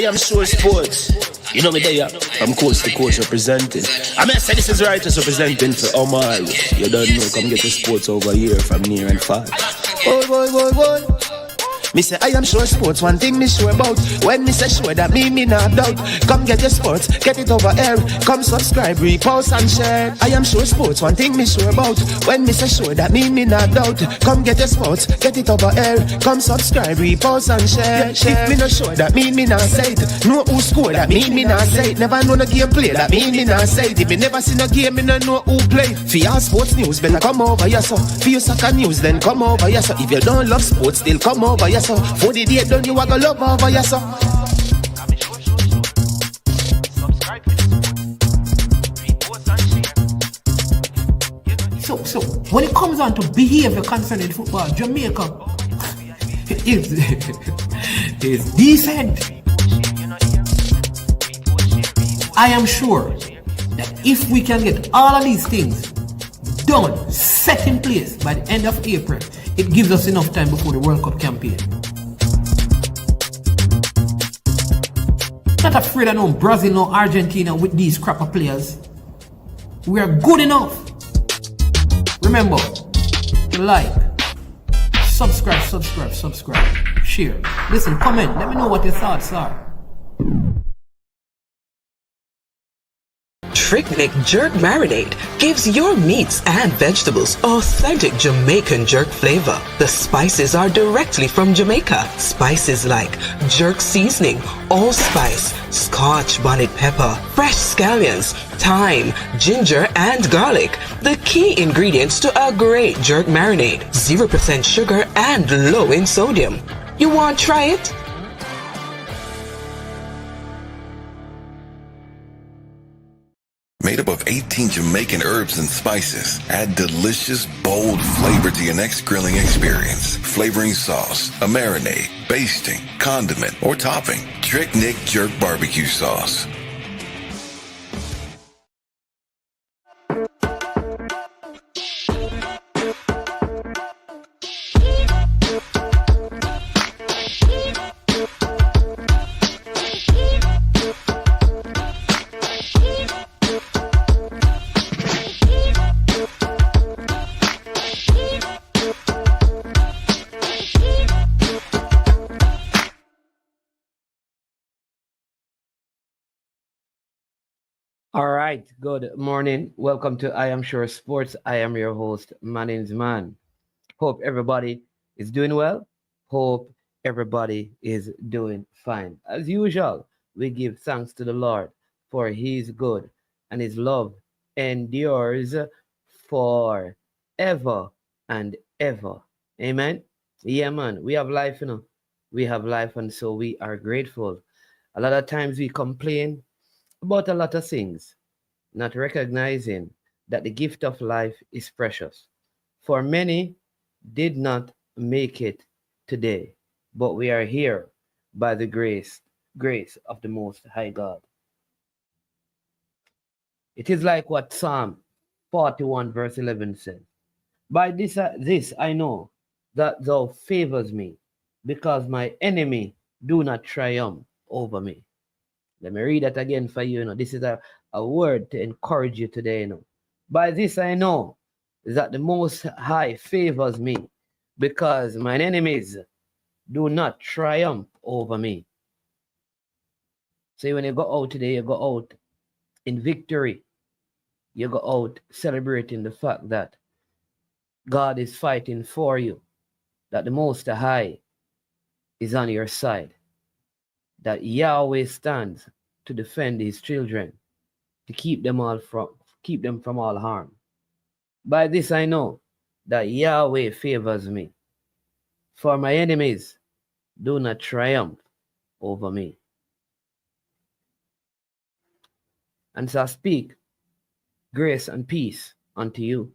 am sure sports. You know me there, I'm coast to coast representing. I mean, I say this is righteous representing for Omar. You don't know, come get the sports over here from near and far. Boy. Me say I am sure sports, one thing me sure about. When me say sure, that me not doubt. Come get your sports, get it over here. Come subscribe, repost and share. I am sure sports, one thing me sure about. When me say sure, that me not doubt. Come get your sports, get it over here. Come subscribe, repost and share. If me not sure, that me not say it. Know who score, that me not say it. Never know no game play, that me not say it. If me never see no game, me no know who play. For your sports news, better come over here so. For your soccer news, then come over here so. If you don't love sports, still come over here so. For the day done, you are gonna love over here so. So when it comes on to behavior concerning football, Jamaica is decent. I am sure that if we can get all of these things done, set in place by the end of April, it gives us enough time before the World Cup campaign. Not afraid of no Brazil, no Argentina with these crap of players. We are good enough. Remember, like, subscribe, share. Listen, comment, let me know what your thoughts are. Trick-Nick Jerk Marinade gives your meats and vegetables authentic Jamaican jerk flavor. The spices are directly from Jamaica. Spices like jerk seasoning, allspice, Scotch bonnet pepper, fresh scallions, thyme, ginger, and garlic. The key ingredients to a great jerk marinade. 0% sugar and low in sodium. You want to try it? Made up of 18 Jamaican herbs and spices, add delicious, bold flavor to your next grilling experience. Flavoring sauce, a marinade, basting, condiment, or topping. Trick-Nick Jerk Barbecue Sauce. All right, good morning. Welcome to I Am Sure Sports. I am your host, my name's Man. Hope everybody is doing well. Hope everybody is doing fine. As usual, we give thanks to the Lord for His good and His love endures forever and ever. Amen. Yeah, man. We have life, We have life, and so we are grateful. A lot of times we complain about a lot of things, not recognizing that the gift of life is precious. For many did not make it today, but we are here by the grace of the Most High God. It is like what Psalm 41 verse 11 says. By this I know that thou favors me, because my enemy do not triumph over me. Let me read that again for you. This is a word to encourage you today. By this I know that the Most High favors me, because mine enemies do not triumph over me. So when you go out today, you go out in victory. You go out celebrating the fact that God is fighting for you, that the Most High is on your side, that Yahweh stands to defend His children, to keep them from all harm. By this I know that Yahweh favors me, for my enemies do not triumph over me. And so I speak grace and peace unto you,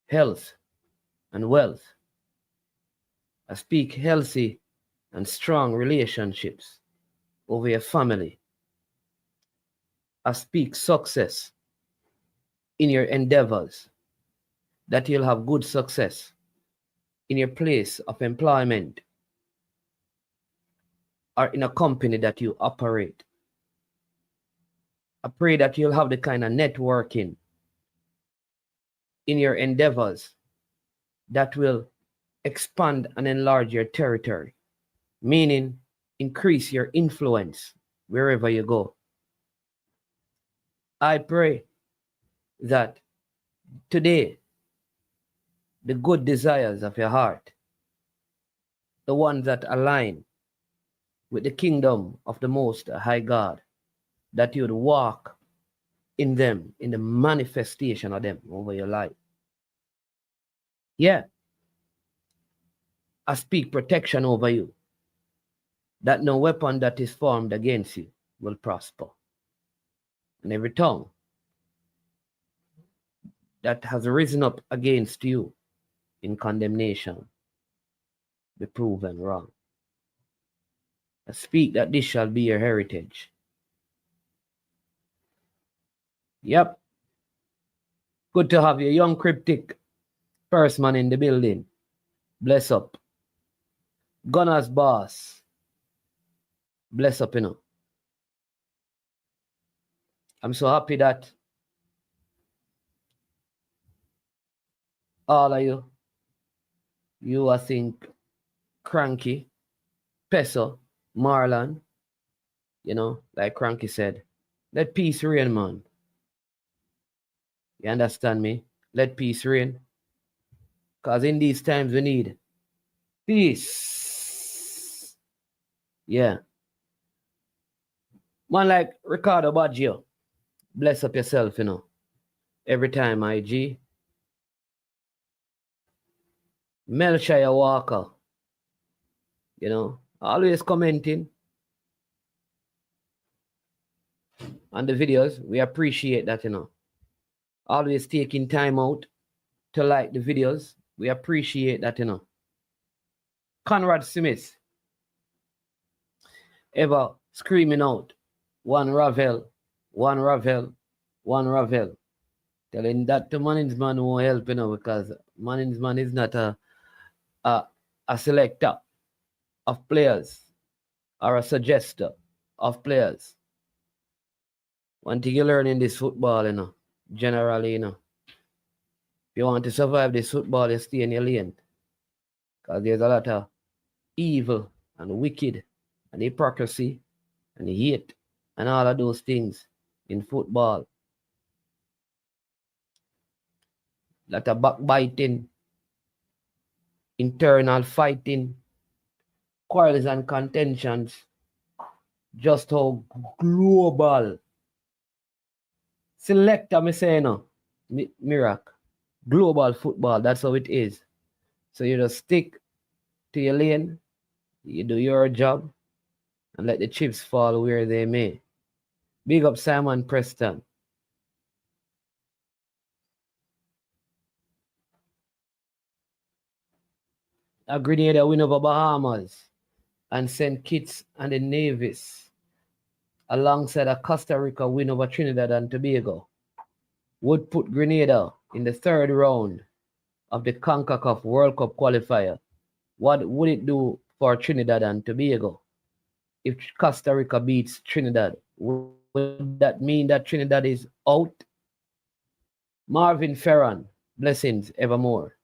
health and wealth. I speak healthy and strong relationships over your family. I speak success in your endeavors, that you'll have good success in your place of employment. or in a company that you operate. I pray that you'll have the kind of networking in your endeavors that will expand and enlarge your territory, meaning increase your influence wherever you go. I pray that today, the good desires of your heart, the ones that align with the kingdom of the Most High God, that you would walk in them, in the manifestation of them over your life. Yeah. I speak protection over you, that no weapon that is formed against you will prosper. And every tongue that has risen up against you in condemnation be proven wrong. I speak that this shall be your heritage. Yep. Good to have you, young cryptic first man in the building. Bless up. Gunner's boss. Bless up, you know. I'm so happy that all of you I think Cranky, Peso, Marlon, you know, like Cranky said, let peace reign, man. You understand me? Let peace reign. Because in these times we need peace. Yeah. Man like Ricardo Baggio, bless up yourself, you know. Every time, IG. Melshire Walker, you know, always commenting on the videos. We appreciate that, you know. Always taking time out to like the videos. We appreciate that, you know. Conrad Smith, ever screaming out, one Ravel, one Ravel, one Ravel. Telling that the management won't help, you know, because management is not a selector of players or a suggester of players. One thing you learn in this football, you know, generally, you know, if you want to survive this football, you stay in your lane. Because there's a lot of evil and wicked and hypocrisy and hate and all of those things in football. A lot of backbiting, internal fighting, quarrels and contentions. Just how global. Selector, me say, no, Miracle. Global football, that's how it is. So you just stick to your lane, you do your job, and let the chips fall where they may. Big up Simon Preston. A Grenada win over Bahamas and St. Kitts and the Nevis, alongside a Costa Rica win over Trinidad and Tobago, would put Grenada in the third round of the CONCACAF World Cup qualifier. What would it do for Trinidad and Tobago if Costa Rica beats Trinidad? Would that mean that Trinidad is out? Marvin Ferran, blessings evermore.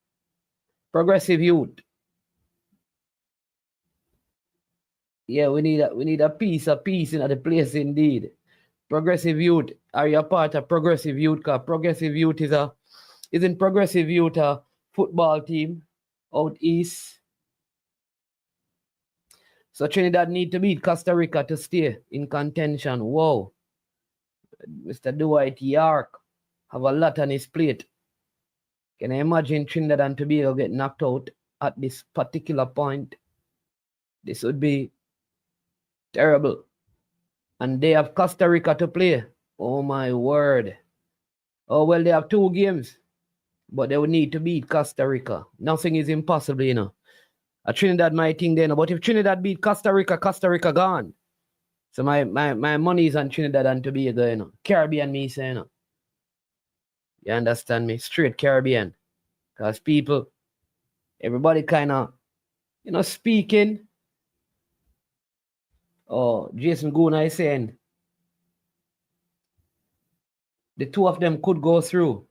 Progressive youth. Yeah, we need a piece in the place indeed. Progressive youth, are you a part of Progressive Youth? Because Progressive Youth isn't Progressive Youth a football team out east? So Trinidad need to beat Costa Rica to stay in contention. Whoa. Mr. Dwight York have a lot on his plate. Can I imagine Trinidad and Tobago get knocked out at this particular point? This would be terrible. And they have Costa Rica to play. Oh my word. Oh, well, they have 2 games. But they would need to beat Costa Rica. Nothing is impossible, you know. Trinidad might think they know. But if Trinidad beat Costa Rica gone. So my money is on Trinidad and Tobago, you know. Caribbean, me say, you know. You understand me? Straight Caribbean. Because people, everybody kind of, you know, speaking Oh, Jason Guna is saying the two of them could go through.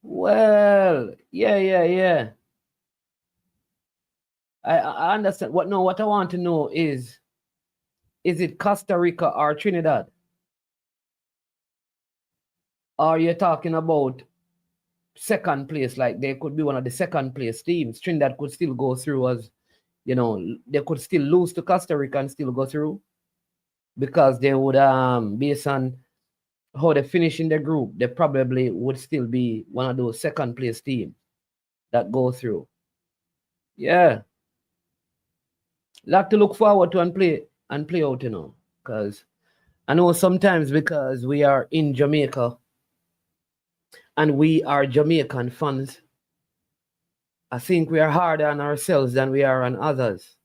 Well, yeah. I understand. What I want to know is it Costa Rica or Trinidad? Or you're talking about second place, like they could be one of the second place teams. Trinidad could still go through as, they could still lose to Costa Rica and still go through because they would, based on how they finish in the group, they probably would still be one of those second place teams that go through. Yeah. Lot to look forward to and play out, because I know sometimes because we are in Jamaica and we are Jamaican fans, I think we are harder on ourselves than we are on others.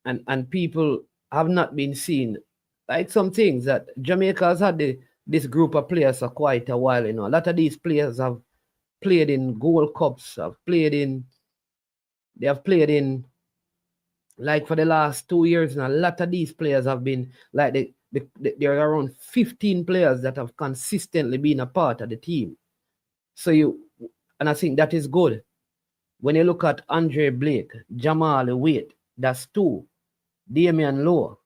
And people have not been seen like some things that Jamaica has had this group of players for quite a while. A lot of these players have played in Gold Cups, they have played in, like, for the last 2 years, and a lot of these players have been, like, there are around 15 players that have consistently been a part of the team. And I think that is good. When you look at Andre Blake, Jamal Waite, that's 2. Damian Lowe,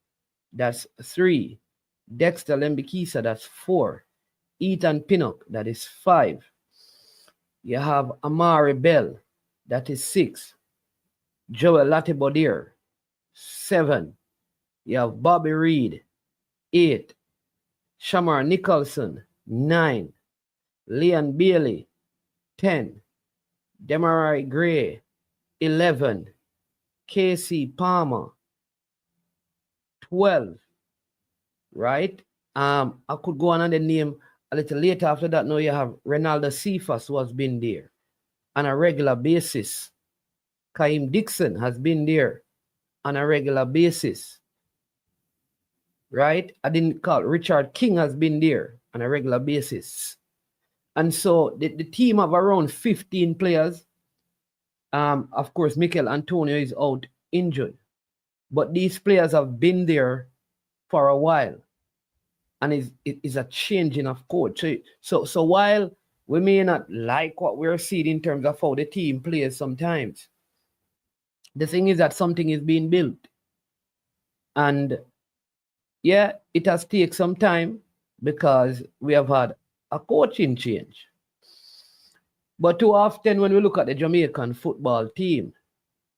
that's 3. Dexter Lembikisa, that's 4. Ethan Pinnock, that is 5. You have Amari Bell, that is 6. Joel Latibodier, 7. You have Bobby Reed, 8. Shamar Nicholson, 9. Leon Bailey, 10. Demarai Gray, 11. Casey Palmer, 12. Right? I could go on and the name a little later after that. Now you have Renaldo Cephas, who has been there on a regular basis. Kaim Dixon has been there on a regular basis. Right? I didn't call Richard King has been there on a regular basis. And so the team of around 15 players, of course, Mikel Antonio is out injured. But these players have been there for a while. And it is a changing of coach. So while we may not like what we're seeing in terms of how the team plays sometimes, the thing is that something is being built. And yeah, it has taken some time because we have had a coaching change. But too often when we look at the Jamaican football team,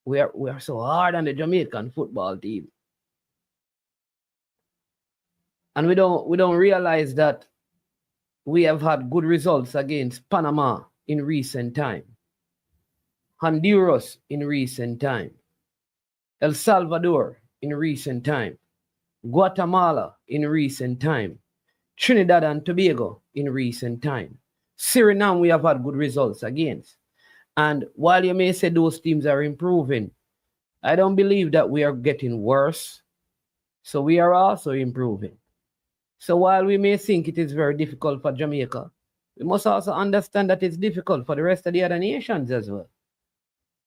we are so hard on the Jamaican football team. And we don't realize that we have had good results against Panama in recent time, Honduras in recent time, El Salvador in recent time, Guatemala in recent time, Trinidad and Tobago in recent time. Suriname we have had good results against. And while you may say those teams are improving, I don't believe that we are getting worse. So we are also improving. So while we may think it is very difficult for Jamaica, we must also understand that it's difficult for the rest of the other nations as well.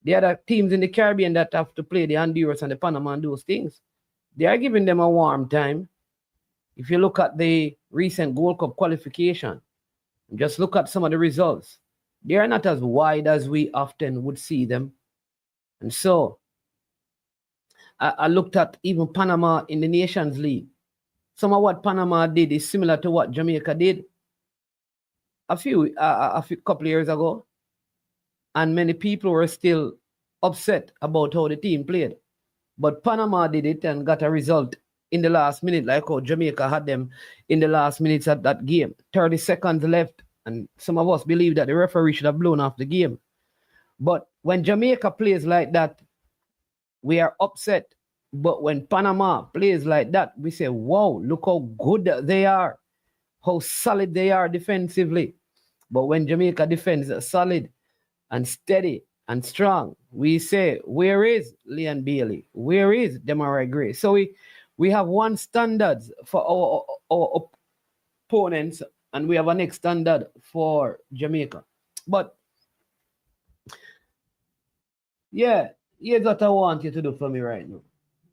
The other teams in the Caribbean that have to play the Honduras and the Panama and those things, they are giving them a warm time. If you look at the recent Gold Cup qualification, just look at some of the results. They are not as wide as we often would see them. And so I looked at even Panama in the Nations League. Some of what Panama did is similar to what Jamaica did a couple of years ago. And many people were still upset about how the team played. But Panama did it and got a result in the last minute, like how Jamaica had them in the last minutes of that game. 30 seconds left. And some of us believe that the referee should have blown off the game. But when Jamaica plays like that, we are upset. But when Panama plays like that, we say, wow, look how good they are, how solid they are defensively. But when Jamaica defends solid and steady and strong, we say, where is Leon Bailey? Where is Demarai Gray? So we have one standard for our opponents, and we have a next standard for Jamaica. But yeah, here's what I want you to do for me right now.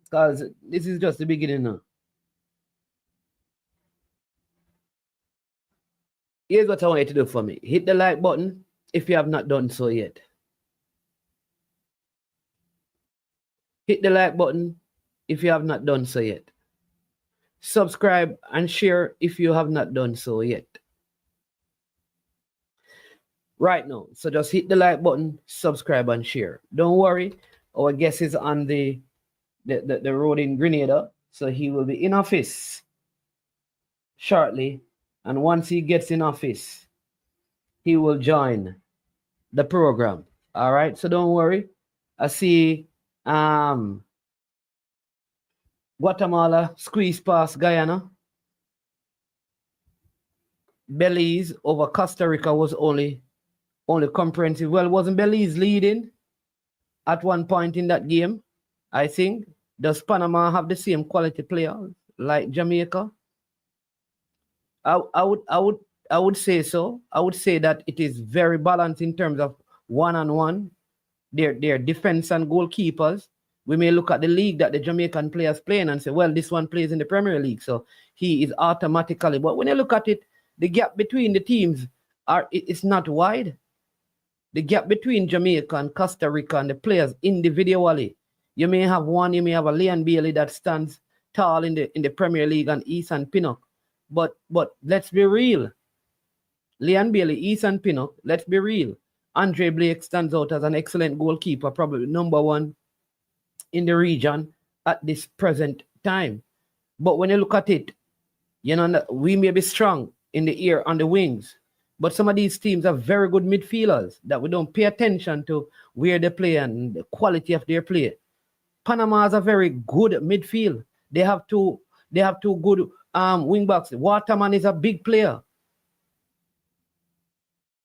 Because this is just the beginning now. Here's what I want you to do for me. Hit the like button if you have not done so yet. Hit the like button if you have not done so yet. Subscribe and share if you have not done so yet. Right now. So just hit the like button, subscribe and share. Don't worry. Our guest is on the road in Grenada. So he will be in office shortly. And once he gets in office, he will join the program. All right. So don't worry. I see Guatemala squeeze past Guyana. Belize over Costa Rica was only comprehensive. Well, wasn't Belize leading at one point in that game? I think. Does Panama have the same quality players like Jamaica? I would say so. I would say that it is very balanced in terms of one-on-one. Their defense and goalkeepers. We may look at the league that the Jamaican players playing and say, well, this one plays in the Premier League, so he is automatically. But when you look at it, the gap between the teams it's not wide. The gap between Jamaica and Costa Rica and the players individually. You may have one, you may have a Leon Bailey that stands tall in the Premier League and Ethan Pinnock. But let's be real. Leon Bailey, Ethan Pinnock, let's be real. Andre Blake stands out as an excellent goalkeeper, probably number one in the region at this present time. But when you look at it, you know, we may be strong in the air on the wings, but some of these teams are very good midfielders that we don't pay attention to where they play and the quality of their play. Panama has a very good midfield. They have two good wing backs. Waterman is a big player.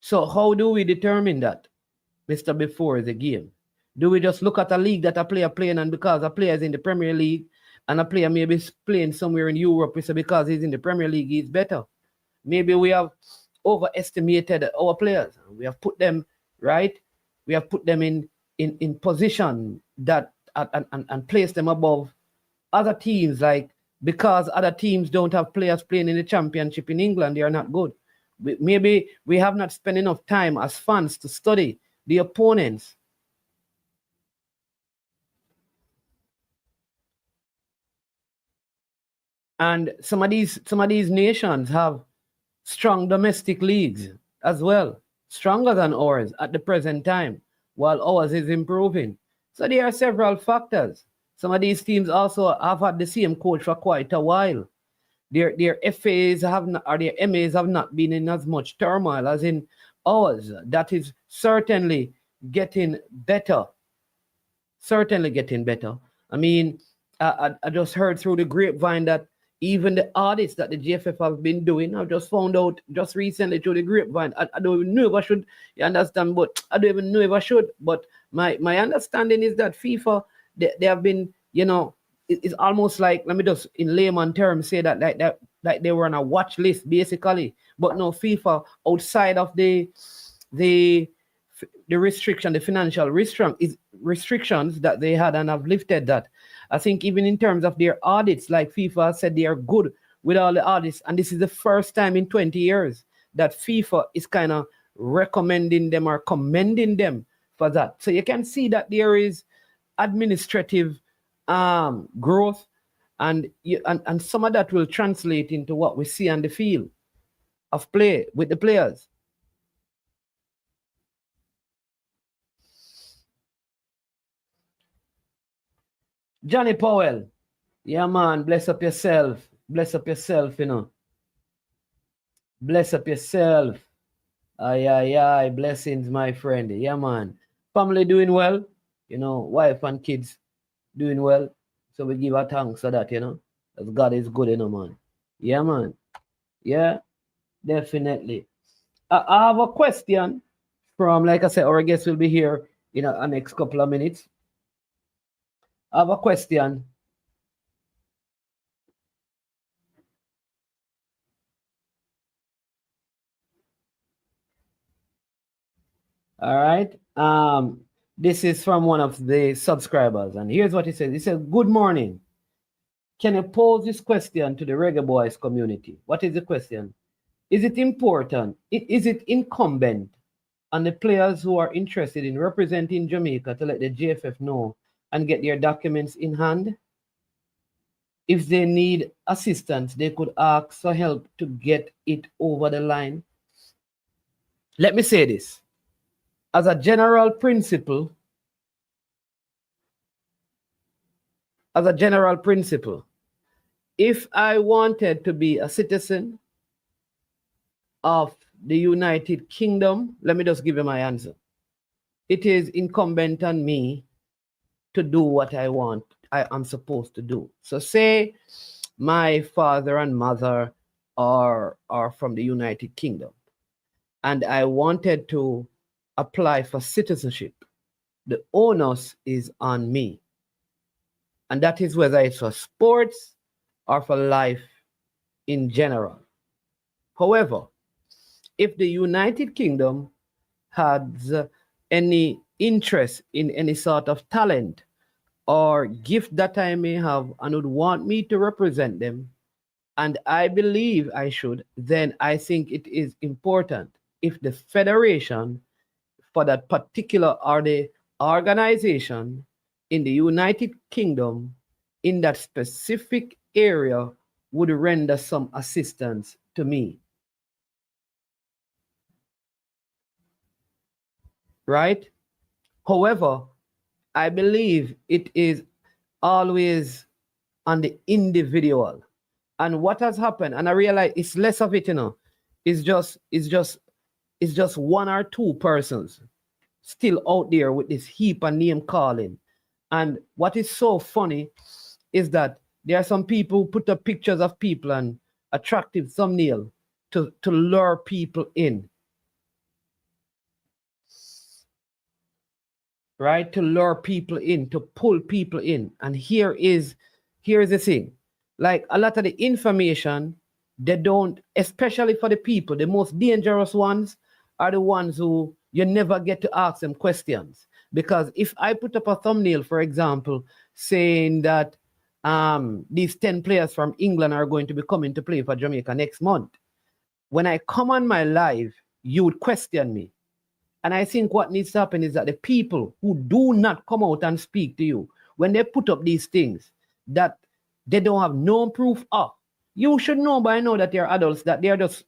So how do we determine that, Mr. Before the game? Do we just look at a league that a player playing and because a player is in the Premier League and a player maybe playing somewhere in Europe, we say because he's in the Premier League, he's better? Maybe we have overestimated our players. We have put them, right? We have put them in position that and placed them above other teams, like because other teams don't have players playing in the championship in England, they are not good. Maybe we have not spent enough time as fans to study the opponents. And some of these nations have strong domestic leagues as well, stronger than ours at the present time, while ours is improving. So there are several factors. Some of these teams also have had the same coach for quite a while. Their FAs have not, or their MAs have not been in as much turmoil as in ours. That is certainly getting better. Certainly getting better. I mean, I just heard through the grapevine that even the audits that the GFF have been doing, I just found out just recently through the grapevine. I don't even know if I should, you understand, but I don't even know if I should. But my understanding is that FIFA, they have been, you know, it's almost like, let me just in layman terms say that like they were on a watch list basically. But no, FIFA outside of the restriction, the financial restrictions that they had and have lifted that. I think even in terms of their audits, like FIFA said, they are good with all the audits. And this is the first time in 20 years that FIFA is kind of recommending them or commending them for that. So you can see that there is administrative growth and some of that will translate into what we see on the field of play with the players. Johnny Powell. Yeah, man. Bless up yourself. Bless up yourself, you know. Bless up yourself. Aye. Blessings, my friend. Yeah, man. Family doing well. You know, wife and kids doing well. So we give our thanks for that, you know. As God is good, you know, man. Yeah, man. Yeah, definitely. I have a question from, like I said, our guest will be here in the next couple of minutes. I have a question. All right. This is from one of the subscribers, and here's what he says. He said, "Good morning. Can you pose this question to the Reggae Boys community?" What is the question? Is it important? Is it incumbent on the players who are interested in representing Jamaica to let the GFF know and get their documents in hand? If they need assistance, they could ask for help to get it over the line. Let me say this. As a general principle, if I wanted to be a citizen of the United Kingdom, let me just give you my answer. It is incumbent on me to do what I want, I am supposed to do. So say my father and mother are from the United Kingdom, and I wanted to apply for citizenship. The onus is on me. And that is whether it's for sports or for life in general. However, if the United Kingdom has any interest in any sort of talent or gift that I may have and would want me to represent them, and I believe I should, then I think it is important if the federation for that particular or the organization in the United Kingdom in that specific area would render some assistance to me. Right? However, I believe it is always on the individual. And what has happened, and I realize it's less of it, it's just one or two persons still out there with this heap and name calling. And what is so funny is that there are some people who put up pictures of people and attractive thumbnail to lure people in. Right? To lure people in, to pull people in. And here's the thing. Like a lot of the information, they don't, especially for the people, the most dangerous ones are the ones who you never get to ask them questions. Because if I put up a thumbnail, for example, saying that these 10 players from England are going to be coming to play for Jamaica next month, when I come on my live, you would question me. And I think what needs to happen is that the people who do not come out and speak to you, when they put up these things that they don't have no proof of, you should know by now that they're adults, that they're just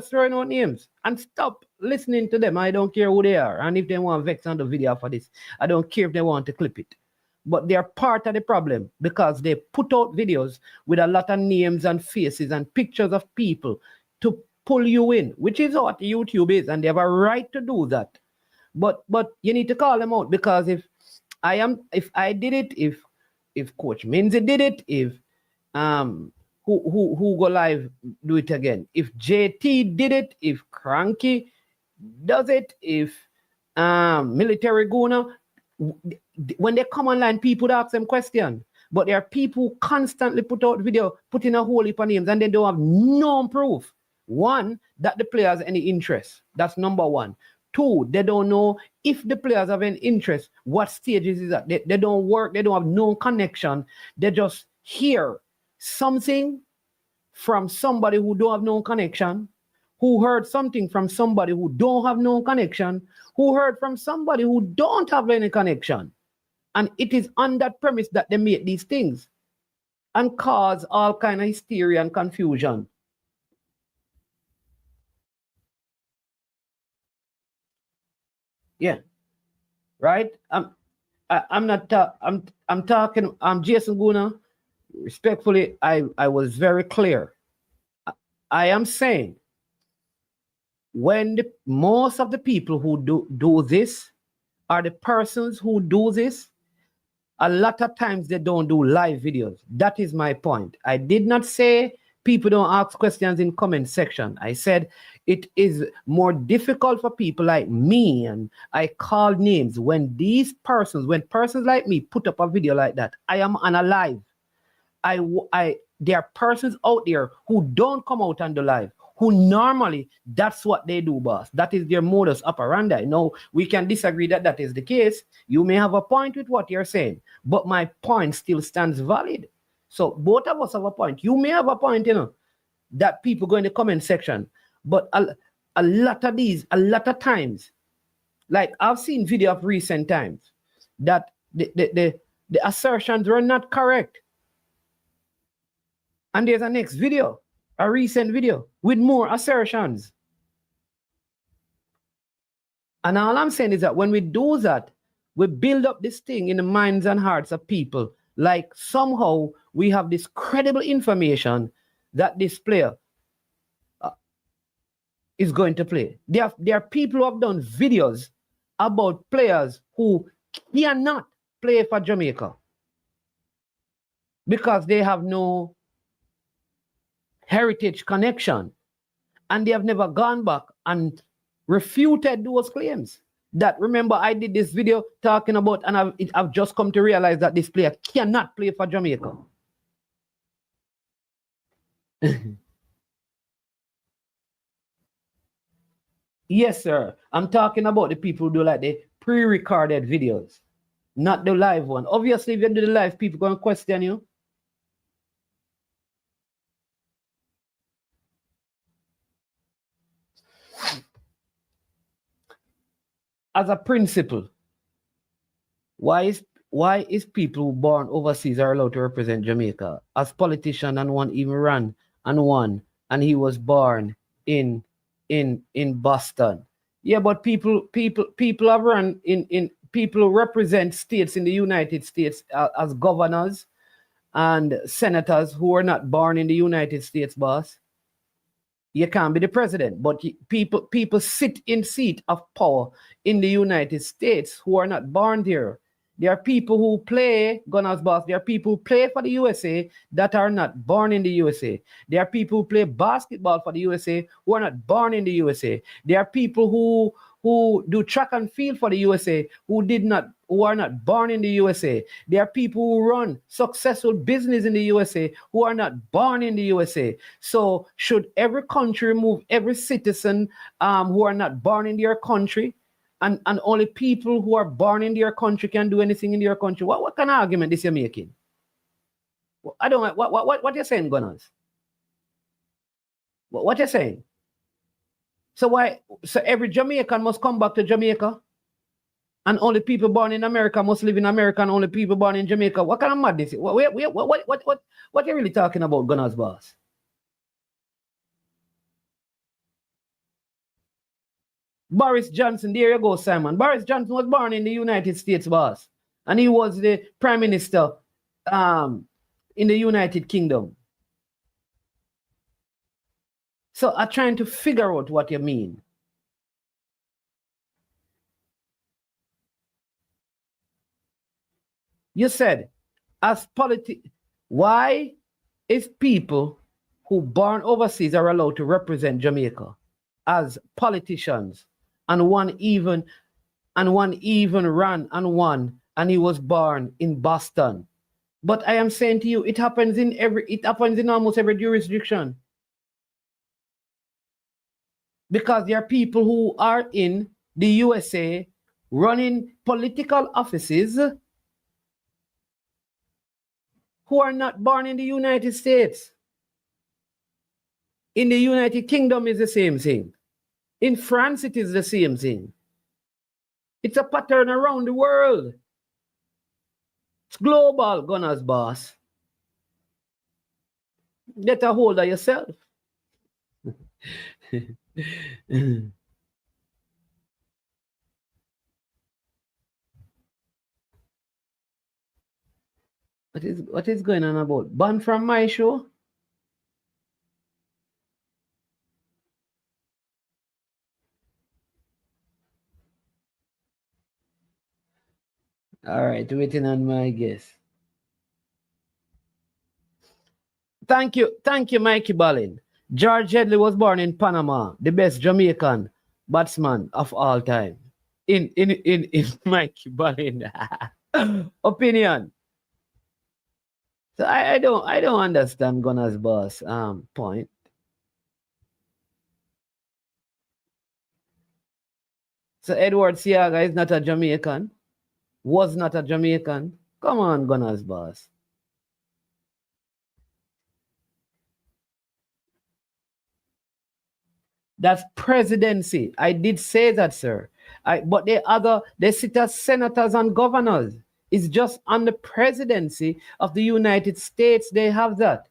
throwing out names, and stop listening to them. I don't care who they are. And if they want to vex on the video for this, I don't care if they want to clip it. But they're part of the problem because they put out videos with a lot of names and faces and pictures of people to pull you in, which is what YouTube is, and they have a right to do that. But you need to call them out, because if I did it, if Coach Minzy did it, if who go live do it again, if JT did it, if Cranky does it, if Military Guna, when they come online, people ask them questions. But there are people who constantly put out video, put in a whole heap of names, and they don't have no proof. One, that the players have any interest. That's number one. Two, they don't know if the players have any interest, what stages is that. They don't work, they don't have no connection. They just hear something from somebody who don't have no connection, who heard something from somebody who don't have no connection, who heard from somebody who don't have any connection. And it is on that premise that they make these things and cause all kind of hysteria and confusion. Yeah, right. I'm talking. I'm Jason Guna. Respectfully, I was very clear. I am saying when most of the people who do this are the persons who do this, a lot of times they don't do live videos. That is my point. I did not say people don't ask questions in comment section. I said it is more difficult for people like me, and I call names when persons like me put up a video like that. I am on a live. There are persons out there who don't come out on the live, who normally, that's what they do, boss. That is their modus operandi. No, we can disagree that that is the case. You may have a point with what you're saying, but my point still stands valid. So both of us have a point. You may have a point, that people go in the comment section, but a lot of times, like I've seen video of recent times that the assertions were not correct. And there's a next video, a recent video with more assertions. And all I'm saying is that when we do that, we build up this thing in the minds and hearts of people. Like somehow we have this credible information that this player is going to play. There are people who have done videos about players who cannot play for Jamaica because they have no heritage connection, and they have never gone back and refuted those claims. That, remember, I did this video talking about, and I've just come to realize that this player cannot play for Jamaica. Yes, sir. I'm talking about the people who do like the pre-recorded videos, not the live one. Obviously, if you do the live, people going to question you. As a principle, why is people who born overseas are allowed to represent Jamaica? As politician, and one even ran and won, and he was born in Boston. Yeah, but people have run in people represent states in the United States as governors and senators who are not born in the United States, boss. You can't be the president, but people sit in seat of power in the United States who are not born there. There are people who play, Gunners boss, there are people who play for the USA that are not born in the USA. There are people who play basketball for the USA who are not born in the USA. There are people who do track and field for the USA who are not born in the USA. There are people who run successful business in the USA who are not born in the USA. So should every country remove every citizen who are not born in their country, and only people who are born in their country can do anything in their country? What kind of argument this you're making? I don't. What you're saying, Gunners? What you're saying? So every Jamaican must come back to Jamaica, and only people born in America must live in America, and only people born in Jamaica? What kind of madness? What are you really talking about, Gunners boss? Boris Johnson, there you go, Simon. Boris Johnson was born in the United States, boss, and he was the prime minister in the United Kingdom. So I'm trying to figure out what you mean. You said, why is people who born overseas are allowed to represent Jamaica as politicians, and one even ran and won, and he was born in Boston? But I am saying to you, it happens in almost every jurisdiction. Because there are people who are in the USA running political offices who are not born in the United States. In the United Kingdom is the same thing. In France, it is the same thing. It's a pattern around the world. It's global, Gunners boss. Get a hold of yourself. What is going on about? Ban from my show? All right, waiting on my guess. Thank you, Mikey Ballin. George Headley was born in Panama, the best Jamaican batsman of all time. In Mikey Ballin opinion. So I don't understand Gunners boss point. So Edward Siaga is not a Jamaican, was not a Jamaican. Come on, Gunners, boss. That's presidency. I did say that, sir. But they sit as senators and governors. It's just on the presidency of the United States they have that.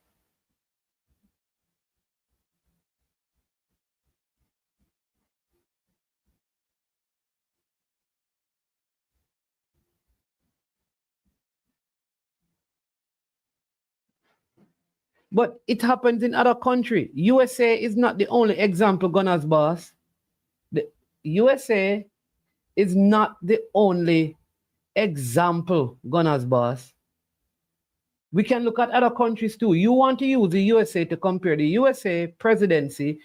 But it happens in other countries. USA is not the only example, Gunners, boss. The USA is not the only example, Gunners, boss. We can look at other countries too. You want to use the USA to compare the USA presidency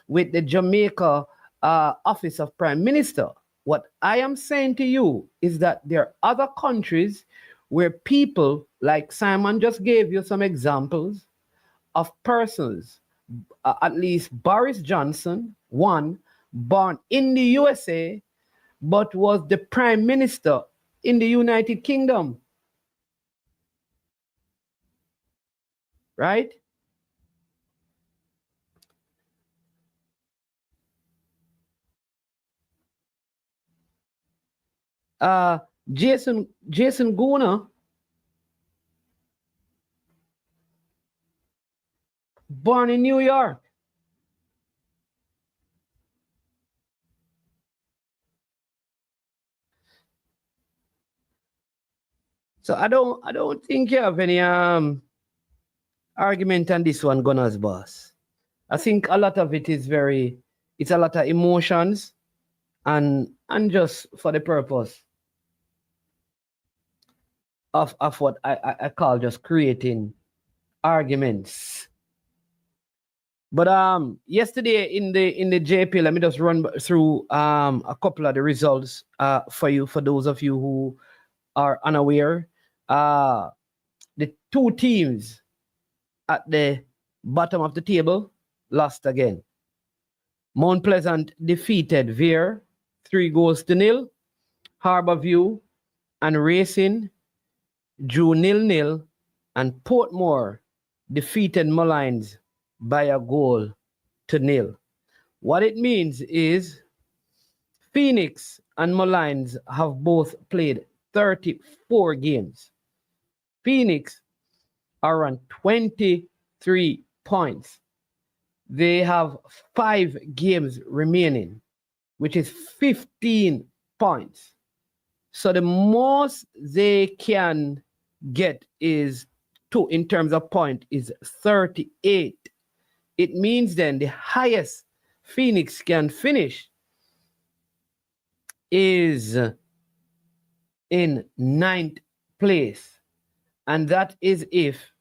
with the Jamaica office of prime minister. What I am saying to you is that there are other countries where people, like Simon just gave you some examples of persons, at least Boris Johnson, one, born in the USA, but was the prime minister in the United Kingdom. Right? Jason Guna, born in New York. So I don't think you have any argument on this one, Gunners, boss. I think a lot of it is it's a lot of emotions and just for the purpose of what I call just creating arguments. But yesterday in the JP, let me just run through a couple of the results for those of you who are unaware. The two teams at the bottom of the table lost again. Mount Pleasant defeated Veer 3-0. Harborview and Racing drew 0-0, and Portmore defeated Mullines by 1-0. What it means is Phoenix and Mullines have both played 34 games. Phoenix are on 23 points. They have 5 games remaining, which is 15 points. So the most they can get is in terms of point, is 38. It means then the highest Phoenix can finish is in 9th place. And that is if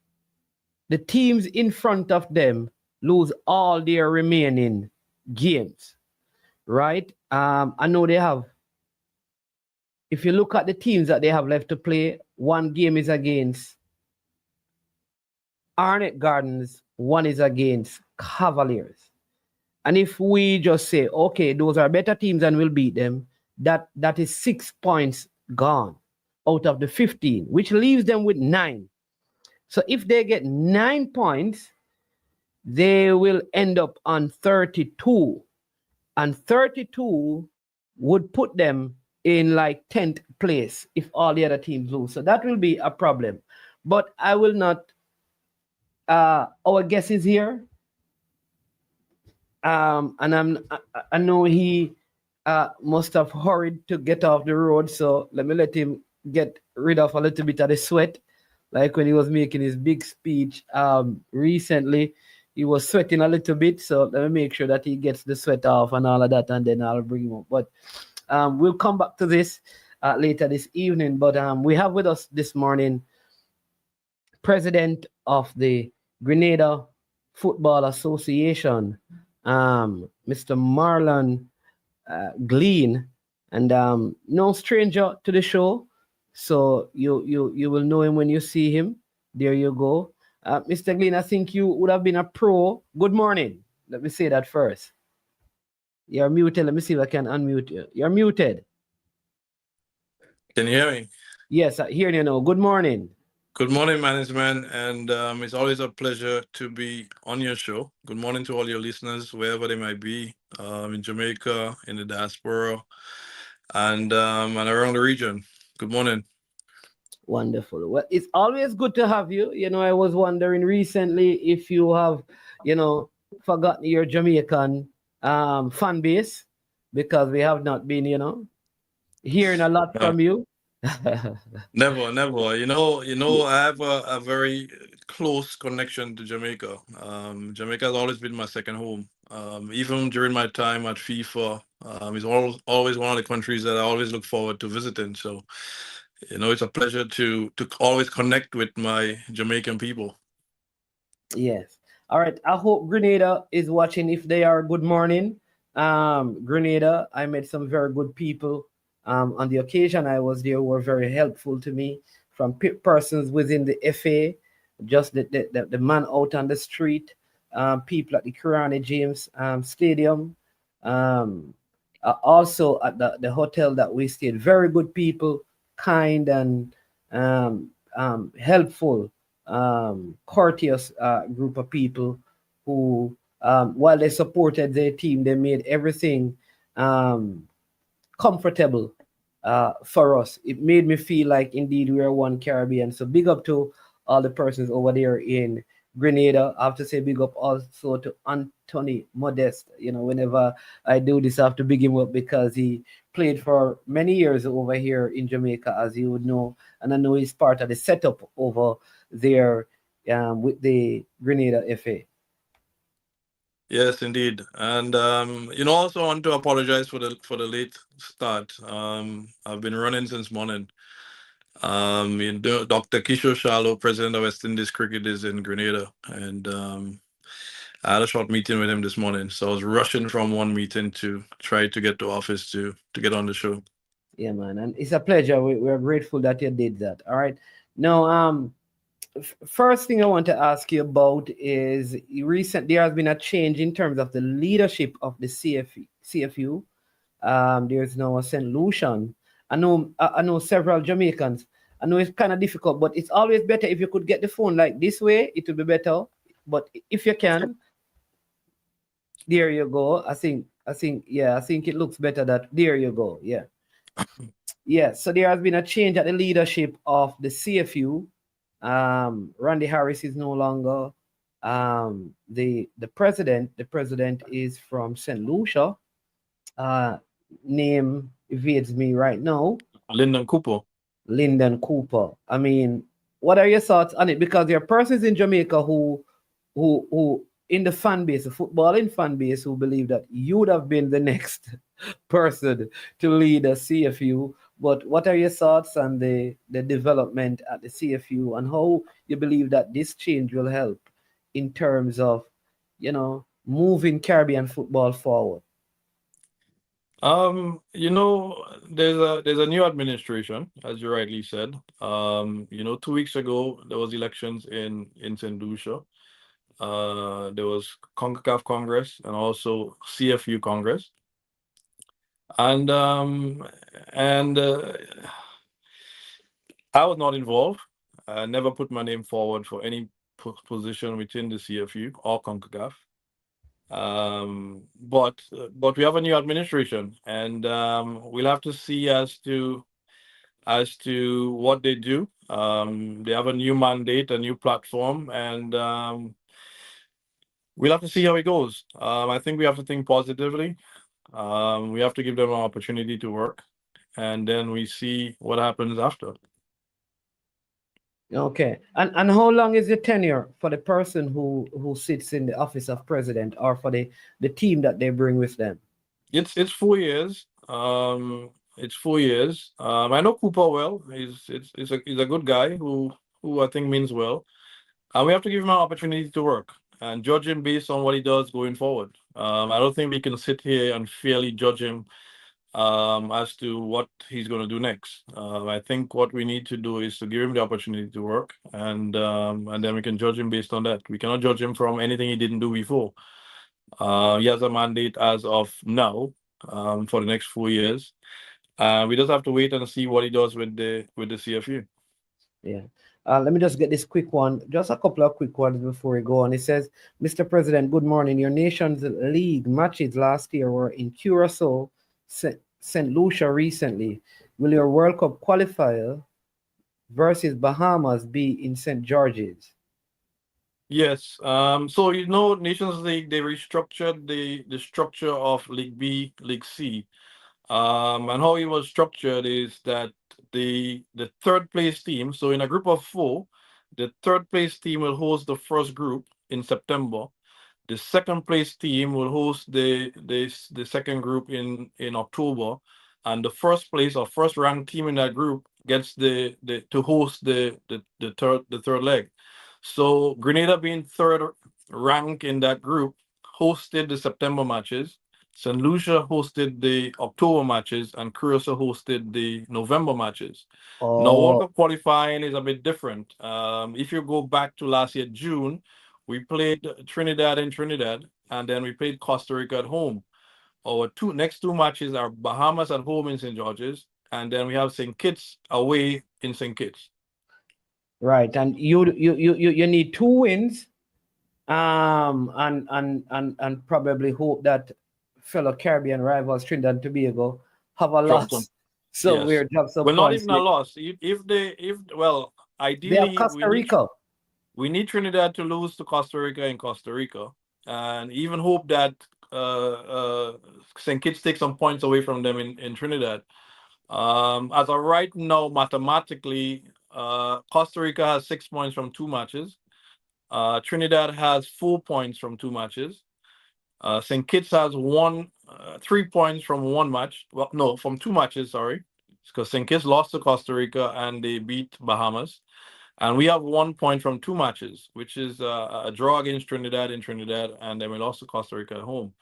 the teams in front of them lose all their remaining games, right? I know they have, if you look at the teams that they have left to play, one game is against Arnett Gardens, one is against Cavaliers. And if we just say, okay, those are better teams and we'll beat them, that is 6 points gone out of the 15, which leaves them with 9. So if they get 9 points, they will end up on 32. And 32 would put them in like 10th place if all the other teams lose. So that will be a problem. But I will not, our guest is here. And I know he must have hurried to get off the road. So let me let him get rid of a little bit of the sweat. Like when he was making his big speech recently, he was sweating a little bit. So let me make sure that he gets the sweat off and all of that, and then I'll bring him up. But we'll come back to this later this evening. But we have with us this morning President of the Grenada Football Association, Mr. Marlon Glean, and no stranger to the show. So you will know him when you see him. There you go. Mr. Glean, I think you would have been a pro. Good morning. Let me say that first. You're muted. Let me see if I can unmute you. You're muted. Can you hear me? Yes, I hear you now. Good morning. Good morning, management, and it's always a pleasure to be on your show. Good morning to all your listeners, wherever they might be, in Jamaica, in the diaspora, and around the region. Good morning. Wonderful. Well, it's always good to have you. I was wondering recently if you have, forgotten your Jamaican fan base, because we have not been, hearing a lot Uh, from you. Never, never. I have a very close connection to Jamaica. Jamaica has always been my second home. Even during my time at FIFA, it's always one of the countries that I always look forward to visiting. So, it's a pleasure to always connect with my Jamaican people. Yes. All right. I hope Grenada is watching. If they are, good morning. Grenada, I met some very good people on the occasion I was there, were very helpful to me, from persons within the FA, just the man out on the street, people at the Kirani James Stadium, also at the hotel that we stayed. Very good people, kind and helpful, courteous group of people who, while they supported their team, they made everything comfortable for us. It made me feel like indeed we are one Caribbean. So big up to all the persons over there in Grenada. I have to say big up also to Anthony Modest. Whenever I do this, I have to big him up because he played for many years over here in Jamaica, as you would know. And I know he's part of the setup over there with the Grenada FA. Yes, indeed. And also want to apologize for the late start. I've been running since morning. Dr. Kishore Shallow, president of West Indies Cricket, is in Grenada, and I had a short meeting with him this morning. So I was rushing from one meeting to try to get to office to get on the show. Yeah, man, and it's a pleasure. We're grateful that you did that. All right. Now, first thing I want to ask you about is there has been a change in terms of the leadership of the CFU. There's now a St. Lucian. I know several Jamaicans. I know it's kind of difficult, but it's always better if you could get the phone like this way. It would be better. But if you can, there you go. I think it looks better. There you go. Yeah. Yeah. So there has been a change at the leadership of the CFU. Randy Harris is no longer the president. The president is from St. Lucia. Name evades me right now. Lyndon Cooper. I mean, what are your thoughts on it? Because there are persons in Jamaica who in the fan base, the footballing fan base, who believe that you would have been the next person to lead a CFU. But what are your thoughts on the development at the CFU, and how you believe that this change will help in terms of, moving Caribbean football forward? There's a new administration, as you rightly said. 2 weeks ago there was elections in St. Lucia. There was CONCACAF Congress and also CFU Congress. And I was not involved. I never put my name forward for any position within the CFU or CONCACAF. But we have a new administration, and we'll have to see as to what they do. They have a new mandate, a new platform, and we'll have to see how it goes. I think we have to think positively. We have to give them an opportunity to work, and then we see what happens after. Okay. And how long is the tenure for the person who sits in the office of president, or for the team that they bring with them? It's 4 years. It's 4 years. I know Cooper well. He's a good guy who I think means well. We have to give him an opportunity to work and judge him based on what he does going forward. I don't think we can sit here and fairly judge him as to what he's going to do next. I think what we need to do is to give him the opportunity to work, and then we can judge him based on that. We cannot judge him from anything he didn't do before. He has a mandate as of now, for the next 4 years. We just have to wait and see what he does with the CFU. Yeah. Let me just get this quick one. Just a couple of quick ones before we go on. It says, Mr. President, good morning. Your nation's league matches last year were in Curacao, St. Lucia recently. Will your World Cup qualifier versus Bahamas be in St. George's? Yes. So Nations League, they restructured the structure of League B, League C. And how it was structured is that the third place team, so in a group of four, the third place team will host the first group in September. The second place team will host the second group in October, and the first place or first ranked team in that group gets the to host the third leg. So Grenada, being third rank in that group, hosted the September matches. St. Lucia hosted the October matches, and Curacao hosted the November matches. Now, World Oh, Cup qualifying is a bit different. If you go back to last year, June, we played Trinidad in Trinidad, and then we played Costa Rica at home. Our next two matches are Bahamas at home in St. George's, and then we have St. Kitts away in St. Kitts. right. And you need two wins, and probably hope that fellow Caribbean rivals Trinidad and Tobago have a Drop some. loss. So Yes. we're drop some Well, not points. even a loss. Well, They have ideally, Costa Rica. we need Trinidad to lose to Costa Rica in Costa Rica, and even hope that St. Kitts take some points away from them in Trinidad. As of right now, mathematically, Costa Rica has 6 points from two matches. Trinidad has 4 points from two matches. St. Kitts has 3 points from one match. Well, no, from two matches, sorry. Because St. Kitts lost to Costa Rica and they beat Bahamas. And we have 1 point from two matches, which is a draw against Trinidad in Trinidad, and then we lost to Costa Rica at home.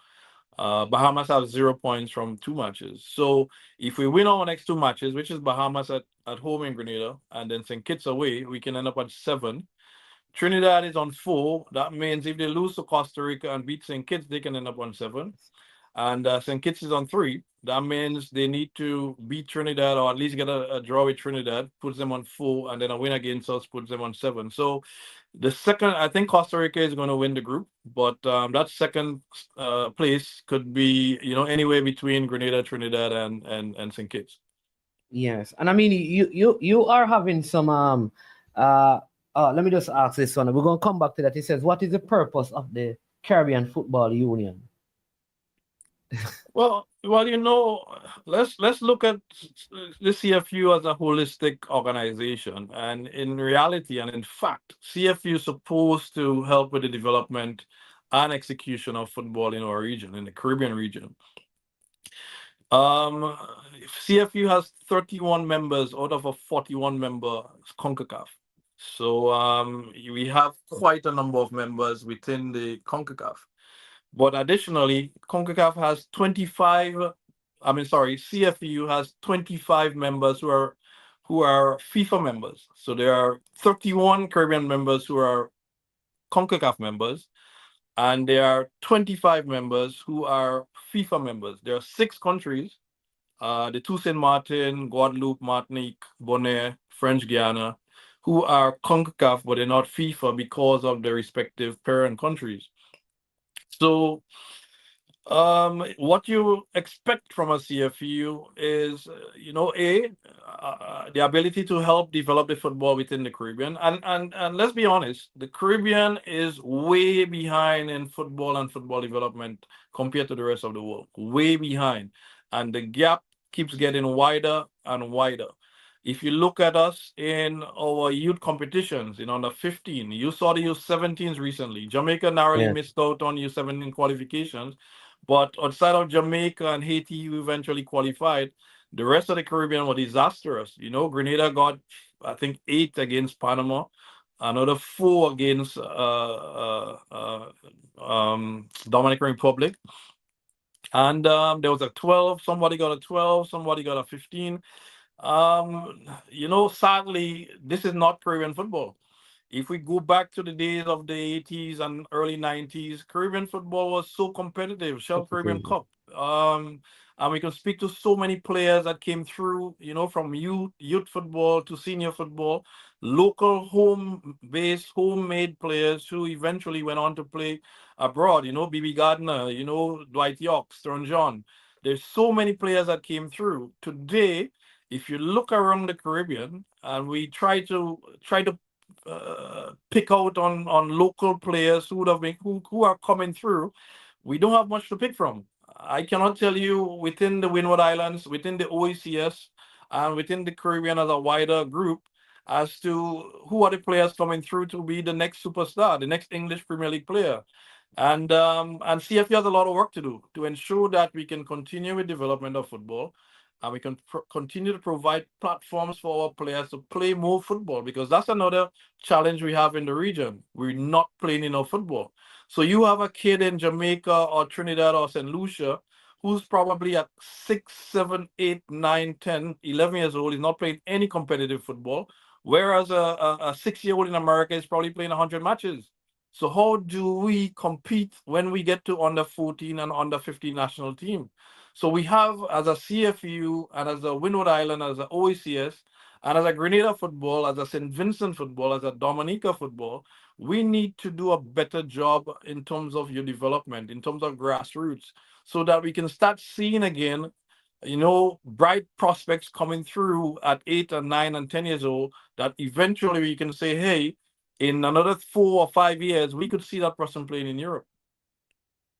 Bahamas have 0 points from two matches. So if we win our next two matches, which is Bahamas at home in Grenada, and then St. Kitts away, we can end up at 7. Trinidad is on 4. That means if they lose to Costa Rica and beat St. Kitts, they can end up on 7. And St. Kitts is on 3. That means they need to beat Trinidad or at least get a draw with Trinidad, puts them on 4, and then a win against us puts them on 7. So the second, I think Costa Rica is going to win the group, but that second place could be, anywhere between Grenada, Trinidad, and St. Kitts. Yes, and I mean you are having some let me just ask this one. We're gonna come back to that. It says, what is the purpose of the Caribbean Football Union? Well, let's look at the CFU as a holistic organization, and in reality, and in fact, CFU is supposed to help with the development and execution of football in our region, in the Caribbean region. CFU has 31 members out of a 41-member CONCACAF. So we have quite a number of members within the CONCACAF. But additionally, CONCACAF has 25. CFU has 25 members who are FIFA members. So there are 31 Caribbean members who are CONCACAF members, and there are 25 members who are FIFA members. There are 6 countries, the two Saint Martin, Guadeloupe, Martinique, Bonaire, French Guiana, who are CONCACAF, but they're not FIFA because of their respective parent countries. So what you expect from a CFU is, the ability to help develop the football within the Caribbean. And let's be honest, the Caribbean is way behind in football and football development compared to the rest of the world. Way behind. And the gap keeps getting wider and wider. If you look at us in our youth competitions in under 15, you saw the U17s recently. Jamaica narrowly missed out on U17 qualifications, but outside of Jamaica and Haiti, who eventually qualified, the rest of the Caribbean were disastrous. Grenada got, I think, 8 against Panama, another 4 against Dominican Republic. And there was a 12, somebody got a 12, somebody got a 15. Sadly, this is not Caribbean football. If we go back to the days of the 80s and early 90s, Caribbean football was so competitive, Shell Caribbean Cup. And we can speak to so many players that came through, from youth football to senior football, local home-based, homemade players who eventually went on to play abroad, BB Gardner, Dwight York, Stern John. There's so many players that came through. Today, if you look around the Caribbean and we try to pick out on local players who would have been who are coming through, we don't have much to pick from. I cannot tell you within the Windward Islands, within the OECS, and within the Caribbean as a wider group as to who are the players coming through to be the next superstar, the next English Premier League player. And CFU has a lot of work to do to ensure that we can continue with development of football, and we can continue to provide platforms for our players to play more football, because that's another challenge we have in the region. We're not playing enough football. So you have a kid in Jamaica or Trinidad or St. Lucia who's probably at 6, 7, 8, 9, 10, 11 years old, is not playing any competitive football, whereas a 6-year-old in America is probably playing 100 matches. So how do we compete when we get to under 14 and under 15 national team? So we have, as a CFU and as a Windward Island, as a OECS, and as a Grenada football, as a St. Vincent football, as a Dominica football, we need to do a better job in terms of your development, in terms of grassroots, so that we can start seeing again, bright prospects coming through at 8 and 9 and 10 years old, that eventually we can say, hey, in another 4 or 5 years, we could see that person playing in Europe.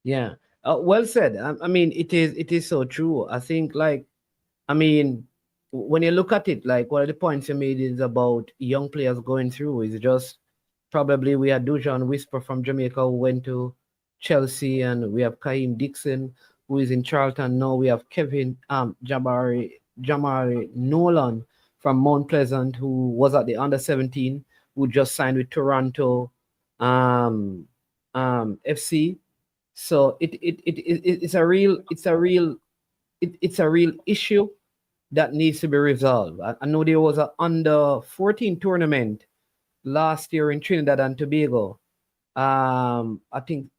Yeah. Well said. I mean, it is so true. I think, like, I mean, when you look at it, like, one of the points you made is about young players going through. Is just probably we had Dujan Whisper from Jamaica who went to Chelsea, and we have Kaim Dixon who is in Charlton now. We have Kevin Jamari Nolan from Mount Pleasant, who was at the under 17, who just signed with Toronto FC. So it's a real issue that needs to be resolved. I know there was a under 14 tournament last year in Trinidad and Tobago. I think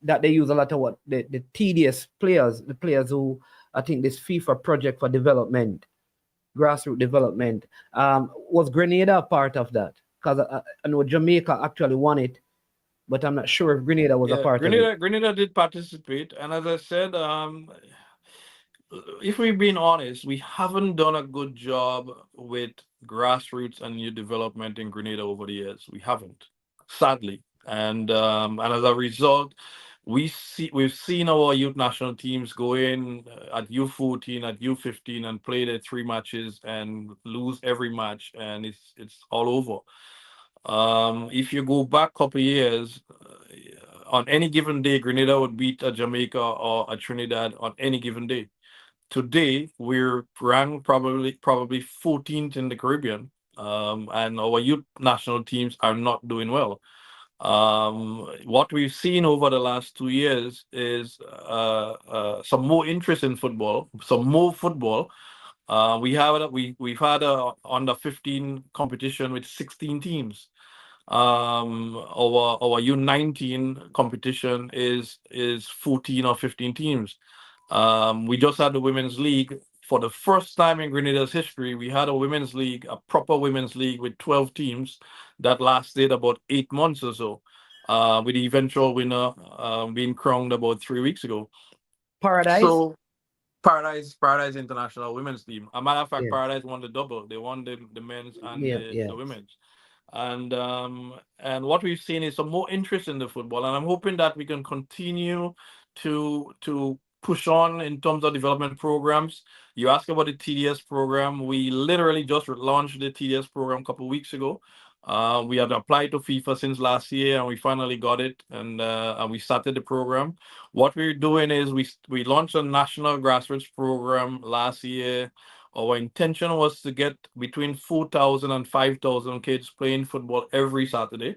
that they use a lot of what the TDS players, the players who, I think, this FIFA project for development, grassroots development. Was Grenada a part of that? Because I know Jamaica actually won it, but I'm not sure if Grenada was a part of it. Grenada did participate, and as I said, if we're being honest, we haven't done a good job with grassroots and youth development in Grenada over the years. We haven't, sadly, and as a result, we've seen our youth national teams go in at U14, at U15, and play their 3 matches and lose every match, and it's all over. If you go back a couple of years, on any given day, Grenada would beat a Jamaica or a Trinidad on any given day. Today, we're ranked probably 14th in the Caribbean, and our youth national teams are not doing well. What we've seen over the last 2 years is some more interest in football, some more football. We've had a under 15 competition with 16 teams. Our U19 competition is 14 or 15 teams. We just had the women's league. For the first time in Grenada's history, we had a women's league, a proper women's league with 12 teams that lasted about 8 months or so, with the eventual winner being crowned about 3 weeks ago. Paradise. So Paradise International Women's Team. A matter of fact, Yeah. Paradise won the double. They won the men's and the women's. And what we've seen is some more interest in the football, and I'm hoping that we can continue to push on in terms of development programs. You asked about the TDS program. We literally just launched the TDS program a couple of weeks ago. We had applied to FIFA since last year, and we finally got it, and we started the program. What we're doing is we launched a national grassroots program last year. Our intention was to get between 4,000 and 5,000 kids playing football every Saturday.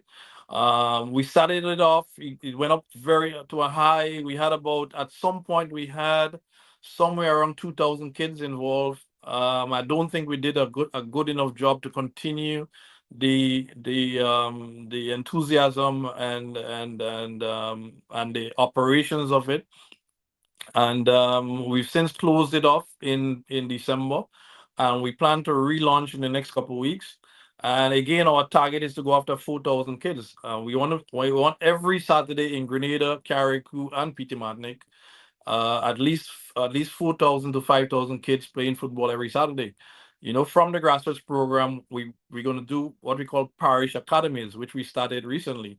We started it off. It went up to a high. We had at some point we had somewhere around 2,000 kids involved. I don't think we did a good enough job to continue the enthusiasm and the operations of it. And we've since closed it off in December, and we plan to relaunch in the next couple of weeks. And again, our target is to go after 4,000 kids. We want every Saturday in Grenada, Carriacou, and Peter Martinique, at least 4,000 to 5,000 kids playing football every Saturday. From the grassroots program, we're going to do what we call parish academies, which we started recently.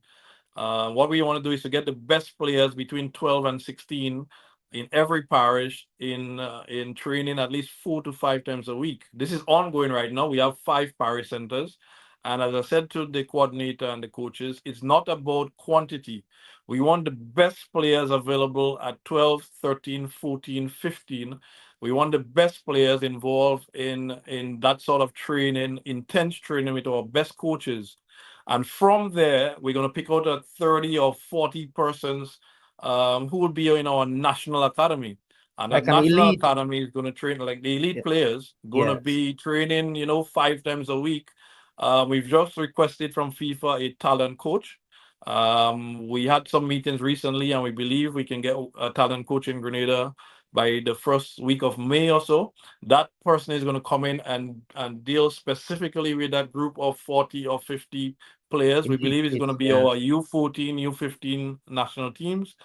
What we want to do is to get the best players between 12 and 16 in every parish in training at least 4 to 5 times a week. This is ongoing right now. We have 5 parish centers. And as I said to the coordinator and the coaches, it's not about quantity. We want the best players available at 12, 13, 14, 15. We want the best players involved in that sort of training, intense training with our best coaches. And from there, we're going to pick out 30 or 40 persons who will be in our national academy. And that Like an national elite. academy is going to train like the elite Yeah. players, going to Yes. be training, 5 times a week. We've just requested from FIFA a talent coach. We had some meetings recently, and we believe we can get a talent coach in Grenada by the first week of May or so. That person is going to come in and deal specifically with that group of 40 or 50 players. We Elite believe it's going to kids. be Yeah. our U14, U15 national teams.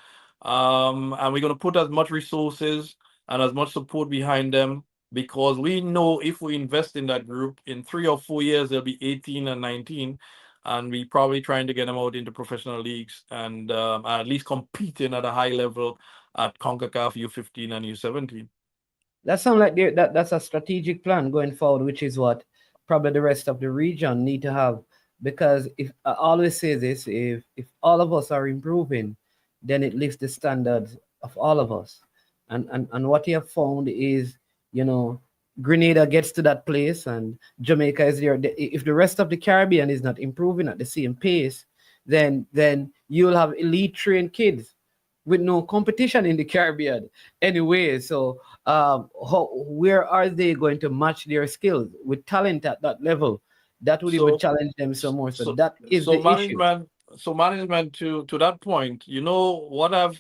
And we're going to put as much resources and as much support behind them, because we know if we invest in that group, in 3 or 4 years, they'll be 18 and 19. And we probably trying to get them out into professional leagues and at least competing at a high level at CONCACAF U15 and U17. That sounds like that's a strategic plan going forward, which is what probably the rest of the region need to have. Because if I always say this, if all of us are improving, then it lifts the standards of all of us. And what you have found is, you know, Grenada gets to that place and Jamaica is there. If the rest of the Caribbean is not improving at the same pace, then you'll have elite trained kids with no competition in the Caribbean anyway. So where are they going to match their skills with talent at that level? That would even So, challenge them some more. So so, that is so the issue. management to that point, what I've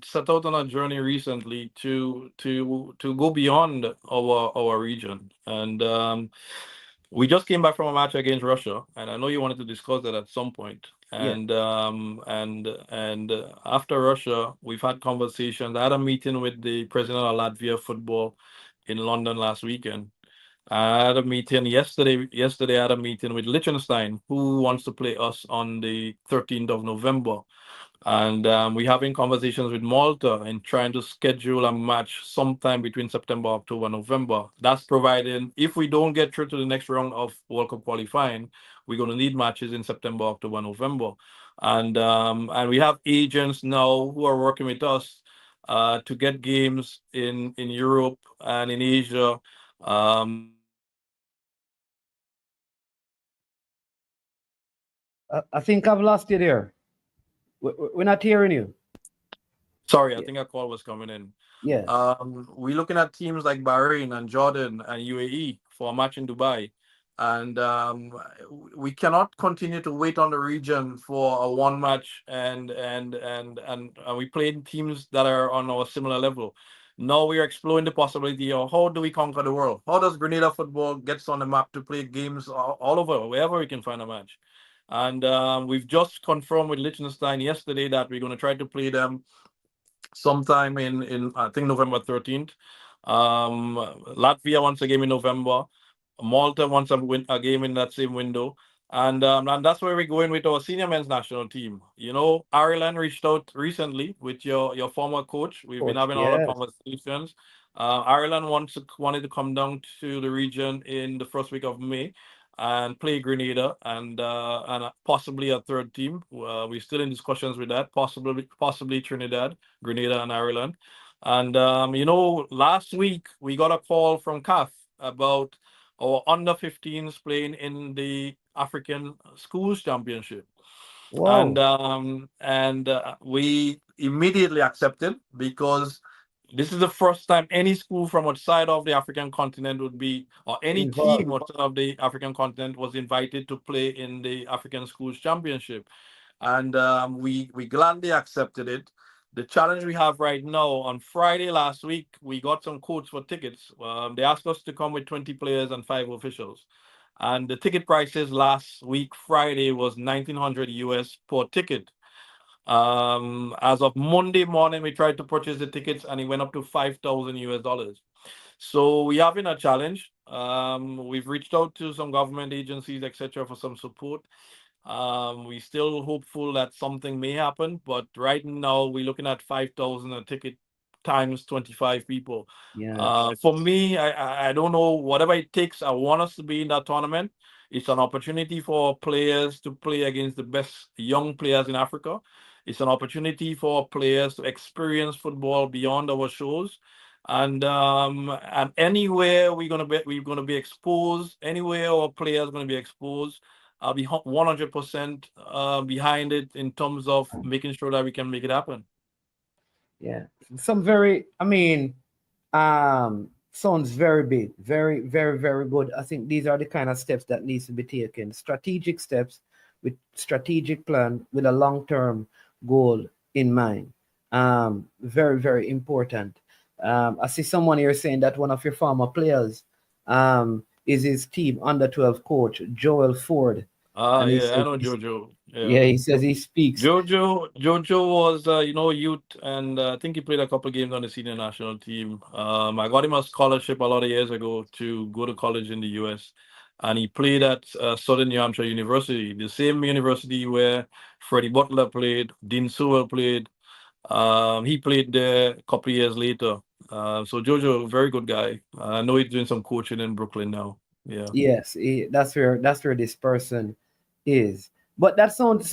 set out on a journey recently to go beyond our region. And we just came back from a match against Russia, and I know you wanted to discuss that at some point. Yeah. And after Russia, we've had conversations. I had a meeting with the president of Latvia football in London last weekend. I had a meeting yesterday. Yesterday, I had a meeting with Liechtenstein, who wants to play us on the 13th of November. And we're having conversations with Malta and trying to schedule a match sometime between September, October, November. That's providing if we don't get through to the next round of World Cup qualifying, we're going to need matches in September, October, November. And we have agents now who are working with us to get games in Europe and in Asia. I think I've lost you there. We're not hearing you. Sorry, I Yeah. think a call was coming in. Yes. We're looking at teams like Bahrain and Jordan and UAE for a match in Dubai. And we cannot continue to wait on the region for a one match and we playing teams that are on our similar level. Now we are exploring the possibility of how do we conquer the world? How does Grenada football gets on the map to play games all over, wherever we can find a match? And we've just confirmed with Liechtenstein yesterday that we're going to try to play them sometime in I think November 13th. Latvia wants a game in November. Malta wants a game in that same window. And that's where we're going with our senior men's national team. Ireland reached out recently with your former coach. We've been Coach. having a lot of Yes. conversations. Ireland wanted to come down to the region in the first week of May and play Grenada and possibly a third team. We're still in discussions with that. Possibly Trinidad, Grenada, and Ireland. And last week we got a call from CAF about our under 15s playing in the African Schools Championship. Wow. And we immediately accepted because this is the first time any school from outside of the African continent would be, or any team Involved. outside of the African continent was invited to play in the African Schools Championship. And we gladly accepted it. The challenge we have right now, on Friday last week, we got some quotes for tickets. They asked us to come with 20 players and 5 officials. And the ticket prices last week, Friday, was 1900 US per ticket. As of Monday morning, we tried to purchase the tickets and it went up to 5,000 US dollars. So we having a challenge. We've reached out to some government agencies, etc., for some support. We still hopeful that something may happen, but right now we're looking at 5,000 a ticket times 25 people. Yeah. For me, I don't know, whatever it takes, I want us to be in that tournament. It's an opportunity for players to play against the best young players in Africa. It's an opportunity for players to experience football beyond our shores. And anywhere we're gonna be exposed, anywhere our players gonna be exposed, I'll be 100% behind it in terms of making sure that we can make it happen. Yeah. Some very, sounds very big, very, very, very good. I think these are the kind of steps that needs to be taken. Strategic steps with strategic plan with a long-term goal in mind. Very, very important. I see someone here saying that one of your former players is his team under 12 coach, Joel Ford. And he Yeah, I says, know Jojo. Yeah. yeah, he says he speaks. Jojo was, youth, and I think he played a couple games on the senior national team. I got him a scholarship a lot of years ago to go to college in the US, and he played at Southern New Hampshire University, the same university where Freddie Butler played, Dean Sewell played. He played there a couple of years later. So Jojo, very good guy. I know he's doing some coaching in Brooklyn now. Yeah. Yes, that's where this person is. But that sounds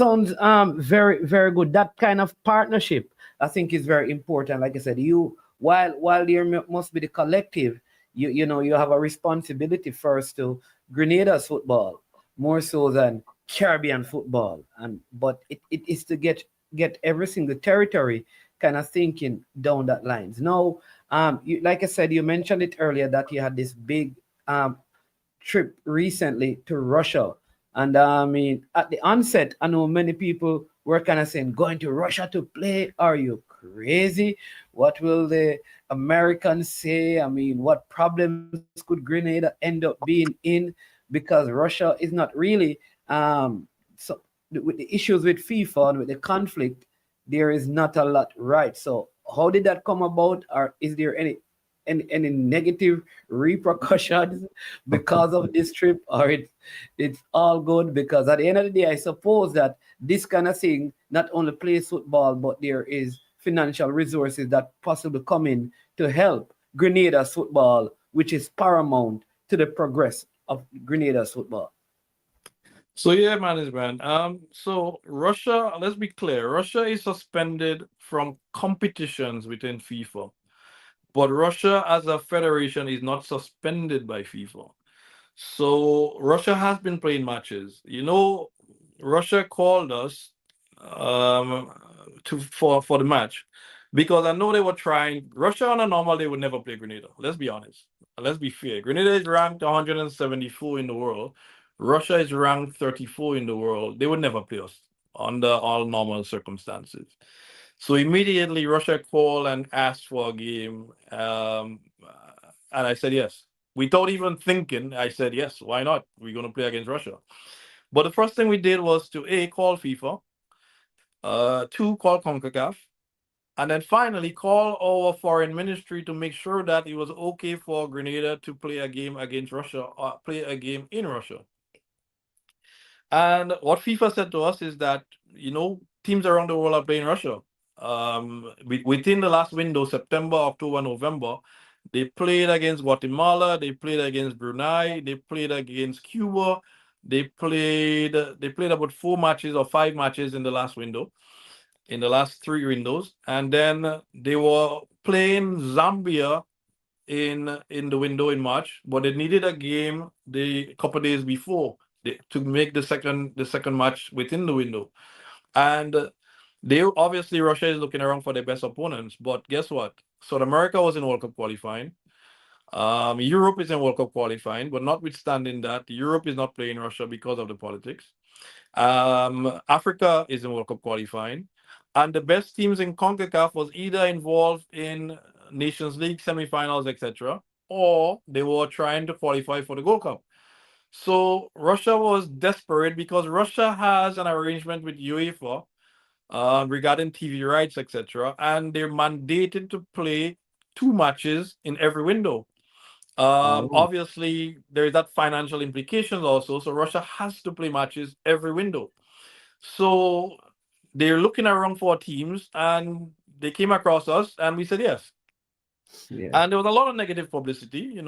very, very good. That kind of partnership, I think, is very important. Like I said, you while there must be the collective, you have a responsibility first to Grenada's football more so than Caribbean football, and but it is to get every single territory kind of thinking down that lines. Now, like I said, you mentioned it earlier that you had this big trip recently to Russia. And at the onset, I know many people were kind of saying, going to Russia to play? Are you crazy? What will the Americans say? What problems could Grenada end up being in? Because Russia is not really, so with the issues with FIFA and with the conflict, there is not a lot right. So, how did that come about? Or is there any negative repercussions because of this trip, or it's all good? Because at the end of the day, I suppose that this kind of thing not only plays football, but there is financial resources that possibly come in to help Grenada's football, which is paramount to the progress of Grenada's football. So yeah, management. So Russia, let's be clear, Russia is suspended from competitions within FIFA. But Russia as a federation is not suspended by FIFA. So Russia has been playing matches. Russia called us um for the match because I know they were trying. Russia on a normal day would never play Grenada. Let's be honest. Let's be fair. Grenada is ranked 174 in the world. Russia is ranked 34 in the world. They would never play us under all normal circumstances. So immediately Russia called and asked for a game. And I said yes. Without even thinking, I said yes, why not? We're gonna play against Russia. But the first thing we did was to call FIFA, two, call CONCACAF, and then finally call our foreign ministry to make sure that it was okay for Grenada to play a game against Russia or play a game in Russia. And what FIFA said to us is that, teams around the world are playing Russia. Within the last window, September, October, November, they played against Guatemala, they played against Brunei, they played against Cuba, they played about 4 matches or 5 matches in the last window, in the last 3 windows, and then they were playing Zambia in the window in March, but they needed a game the couple days before to make the second match within the window. And They obviously Russia is looking around for their best opponents, but guess what? South America was in World Cup qualifying. Europe is in World Cup qualifying, but notwithstanding that, Europe is not playing Russia because of the politics. Africa is in World Cup qualifying, and the best teams in CONCACAF was either involved in Nations League semifinals, etc., or they were trying to qualify for the Gold Cup. So Russia was desperate because Russia has an arrangement with UEFA regarding TV rights, etc., and they're mandated to play 2 matches in every window. Oh, Obviously, there is that financial implications also. So Russia has to play matches every window. So they're looking around for teams, and they came across us, and we said yes. yeah. And there was a lot of negative publicity.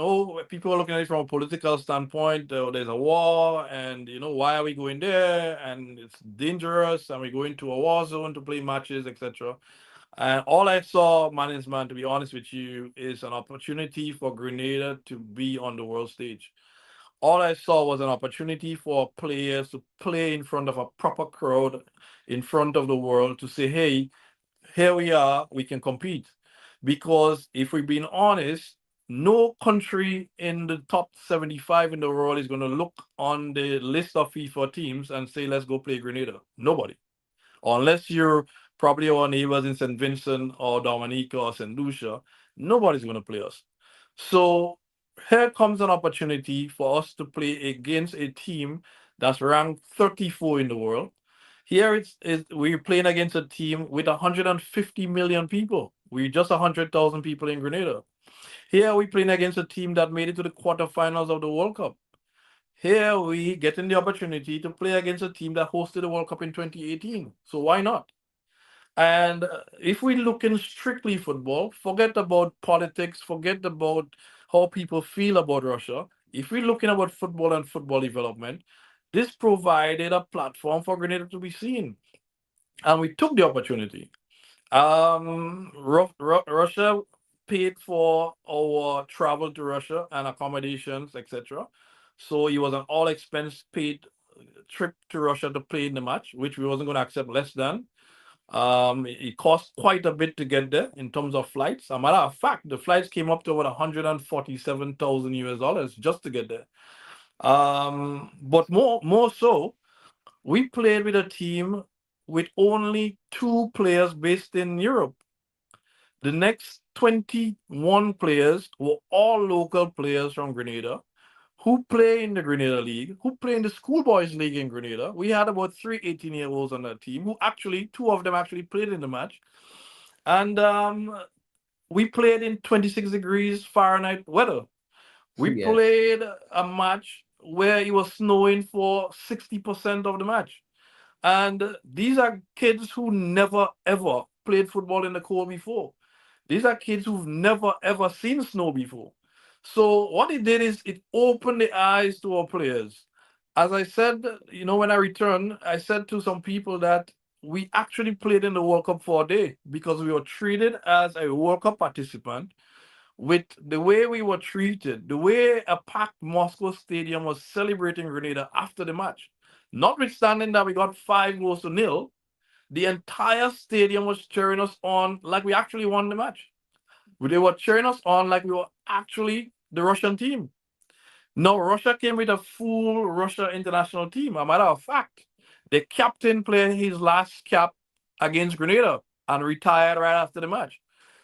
People were looking at it from a political standpoint. There's a war, and why are we going there? And it's dangerous, and we go into a war zone to play matches, etc. And all I saw, management, to be honest with you, is an opportunity for Grenada to be on the world stage. All I saw was an opportunity for players to play in front of a proper crowd, in front of the world, to say, hey, here we are, we can compete. Because if we're being honest, no country in the top 75 in the world is going to look on the list of FIFA teams and say, let's go play Grenada. Nobody. Unless you're probably our neighbors in St. Vincent or Dominica or St. Lucia, nobody's going to play us. So here comes an opportunity for us to play against a team that's ranked 34 in the world. Here we're playing against a team with 150 million people. We're just 100,000 people in Grenada. Here we're playing against a team that made it to the quarterfinals of the World Cup. Here we getting the opportunity to play against a team that hosted the World Cup in 2018. So why not? And if we look in strictly football, forget about politics, forget about how people feel about Russia. If we're looking about football and football development, this provided a platform for Grenada to be seen. And we took the opportunity. Russia paid for our travel to Russia and accommodations, etc. So it was an all expense paid trip to Russia to play in the match, which we wasn't going to accept less than. It cost quite a bit to get there in terms of flights. As a matter of fact, the flights came up to about 147,000 US dollars just to get there. But more so, we played with a team with only 2 players based in Europe. The next 21 players were all local players from Grenada who play in the Grenada League, who play in the Schoolboys League in Grenada. We had about 3 18-year-olds on that team who actually, 2 of them actually played in the match. And we played in 26 degrees Fahrenheit weather. We Yes. played a match where it was snowing for 60% of the match. And these are kids who never ever played football in the cold before. These are kids who've never ever seen snow before. So what it did is it opened the eyes to our players. As I said, when I returned, I said to some people that we actually played in the World Cup for a day because we were treated as a World Cup participant with the way we were treated, the way a packed Moscow stadium was celebrating Grenada after the match. Notwithstanding that we got 5 goals to 0, the entire stadium was cheering us on like we actually won the match. They were cheering us on like we were actually the Russian team. No, Russia came with a full Russia international team. A matter of fact, the captain played his last cap against Grenada and retired right after the match.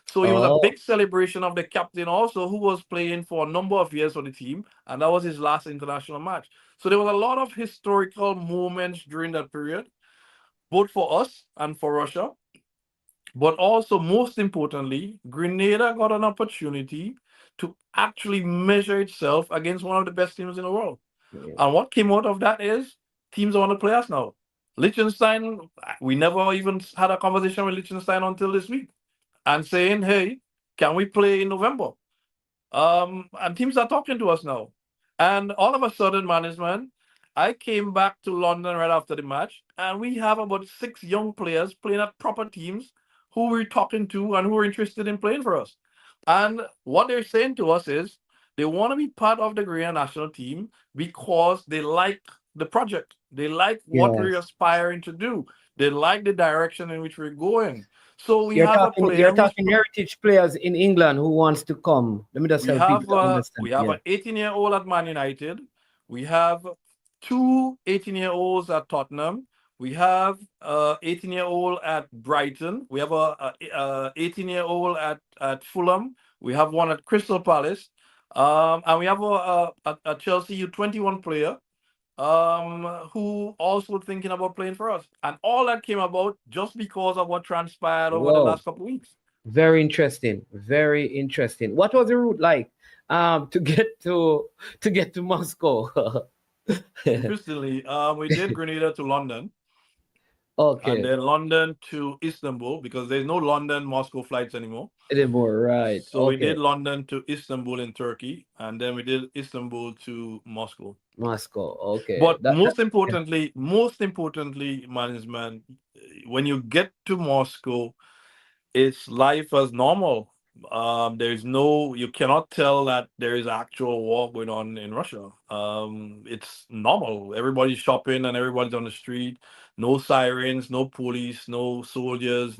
So it was a Oh, big celebration of the captain also, who was playing for a number of years for the team, and that was his last international match. So there was a lot of historical moments during that period, both for us and for Russia. But also, most importantly, Grenada got an opportunity to actually measure itself against one of the best teams in the world. yeah. And what came out of that is teams want to play us now. Liechtenstein, we never even had a conversation with Liechtenstein until this week and saying, hey, can we play in November? And teams are talking to us now. And all of a sudden, management, I came back to London right after the match, and we have about 6 young players playing at proper teams who we're talking to and who are interested in playing for us. And what they're saying to us is they want to be part of the Korean national team because they like the project. They like what we're Yes. aspiring to do. They like the direction in which we're going. So we You're have a talking you're player who's talking heritage players in England who wants to come. Let me just help people to understand. we have Yeah. an 18-year-old at Man United. We have two 18-year-olds at Tottenham. We have 18-year-old at Brighton. We have a 18-year-old at Fulham. We have one at Crystal Palace. And we have a Chelsea U21 player who also thinking about playing for us. And all that came about just because of what transpired over the Whoa. last couple of weeks. Very interesting. Very interesting. What was the route like to get to Moscow? Interestingly, we did Grenada to London and Okay. then London to Istanbul because there's no London Moscow flights anymore. Anymore, right. So we Okay. did London to Istanbul in Turkey, and then we did Istanbul to Moscow. Moscow. Okay. But That most importantly, management, when you get to Moscow, it's life as normal. There's no, you cannot tell that there is actual war going on in Russia. It's normal. Everybody's shopping and everybody's on the street. No sirens, no police, no soldiers,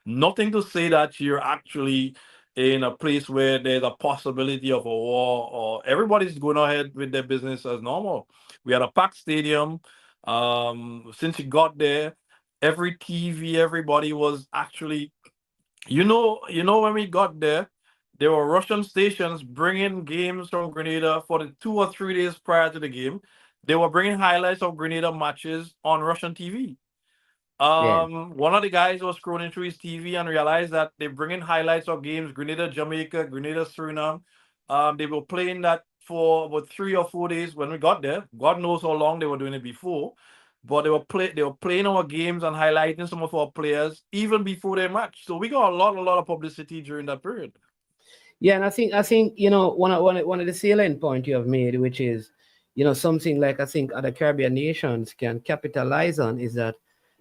nothing to say that you're actually in a place where there's a possibility of a war, or everybody's going ahead with their business as normal. We had a packed stadium. Since you got there, every TV, everybody was actually, when we got there were Russian stations bringing games from Grenada for the 2 or 3 days prior to the game. They were bringing highlights of Grenada matches on Russian TV. yeah. One of the guys was scrolling through his TV and realized that they're bringing highlights of games Grenada, Jamaica, Grenada, Suriname. They were playing that for about 3 or 4 days when we got there. God knows how long they were doing it before, but they were playing our games and highlighting some of our players even before their match. So we got a lot of publicity during that period. Yeah, and I think one of the salient point you have made, which is something like I think other Caribbean nations can capitalize on, is that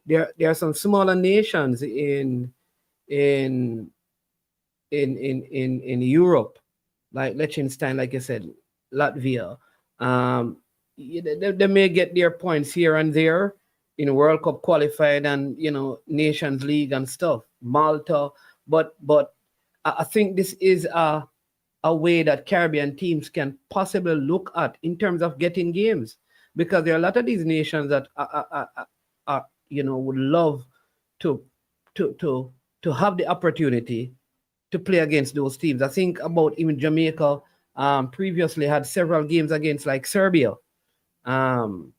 there are some smaller nations in in Europe, like Liechtenstein, like you said, Latvia. They may get their points here and there in World Cup qualified and Nations League and stuff. Malta, but I think this is a way that Caribbean teams can possibly look at in terms of getting games, because there are a lot of these nations that would love to have the opportunity to play against those teams. I think about even Jamaica previously had several games against like Serbia. Like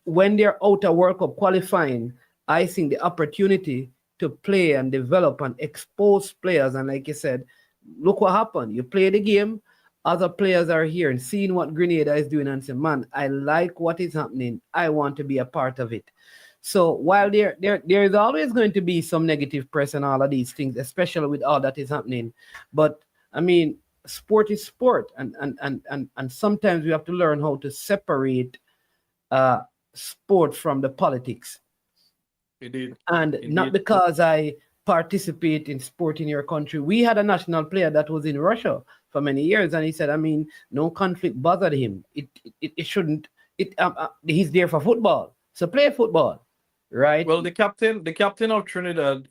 when they're out of World Cup qualifying, I think the opportunity to play and develop and expose players, and like you said, look what happened. You play the game, other players are here and seeing what Grenada is doing and say, man, I like what is happening. I want to be a part of it. So while there is always going to be some negative press and all of these things, especially with all that is happening. But I mean, sport is sport, and sometimes we have to learn how to separate sport from the politics. Indeed. And not because I participate in sport in your country. We had a national player that was in Russia for many years, and he said, I mean, no conflict bothered him. It shouldn't. He's there for football, so play football, right? Well, the captain of Trinidad,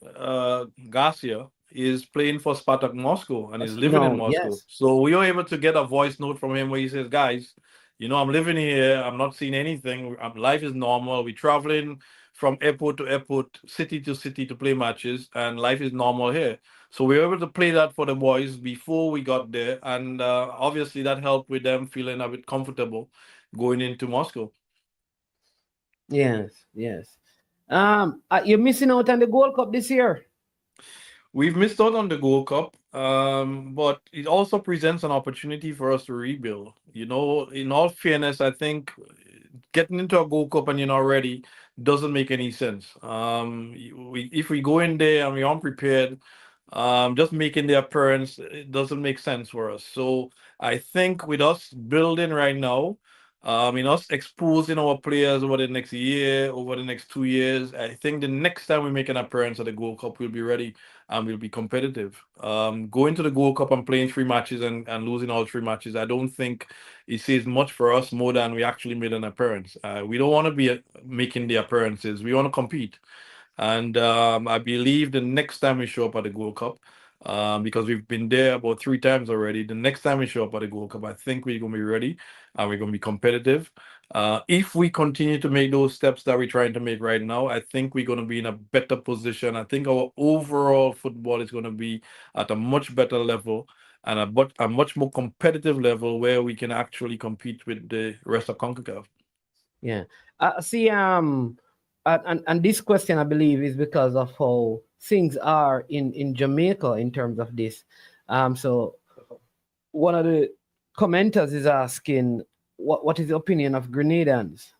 Garcia, is playing for Spartak Moscow and is living in Moscow. Yes. So we were able to get a voice note from him where he says, guys, I'm living here. I'm not seeing anything. Life is normal. We're traveling from airport to airport, city to city to play matches, and life is normal here. So we were able to play that for the boys before we got there. And obviously that helped with them feeling a bit comfortable going into Moscow. Yes. You're missing out on the Gold Cup this year. We've missed out on the Gold Cup, but it also presents an opportunity for us to rebuild. In all fairness, I think getting into a Gold Cup and you're not ready doesn't make any sense. If we go in there and we're unprepared, just making the appearance, it doesn't make sense for us. So I think with us building right now, In us exposing our players over the next year, over the next 2 years, I think the next time we make an appearance at the Gold Cup, we'll be ready and we'll be competitive. Going to the Gold Cup and playing 3 matches and losing all 3 matches, I don't think it says much for us more than we actually made an appearance. We don't want to be making the appearances. We want to compete. And I believe the next time we show up at the Gold Cup, because we've been there about 3 times already, the next time we show up at the Gold Cup, I think we're going to be ready and we're going to be competitive. If we continue to make those steps that we're trying to make right now, I think we're going to be in a better position. I think our overall football is going to be at a much better level and a much more competitive level where we can actually compete with the rest of CONCACAF. Yeah. See, and this question I believe is because of how things are in Jamaica in terms of this. So one of the commenters is asking what is the opinion of Grenadans?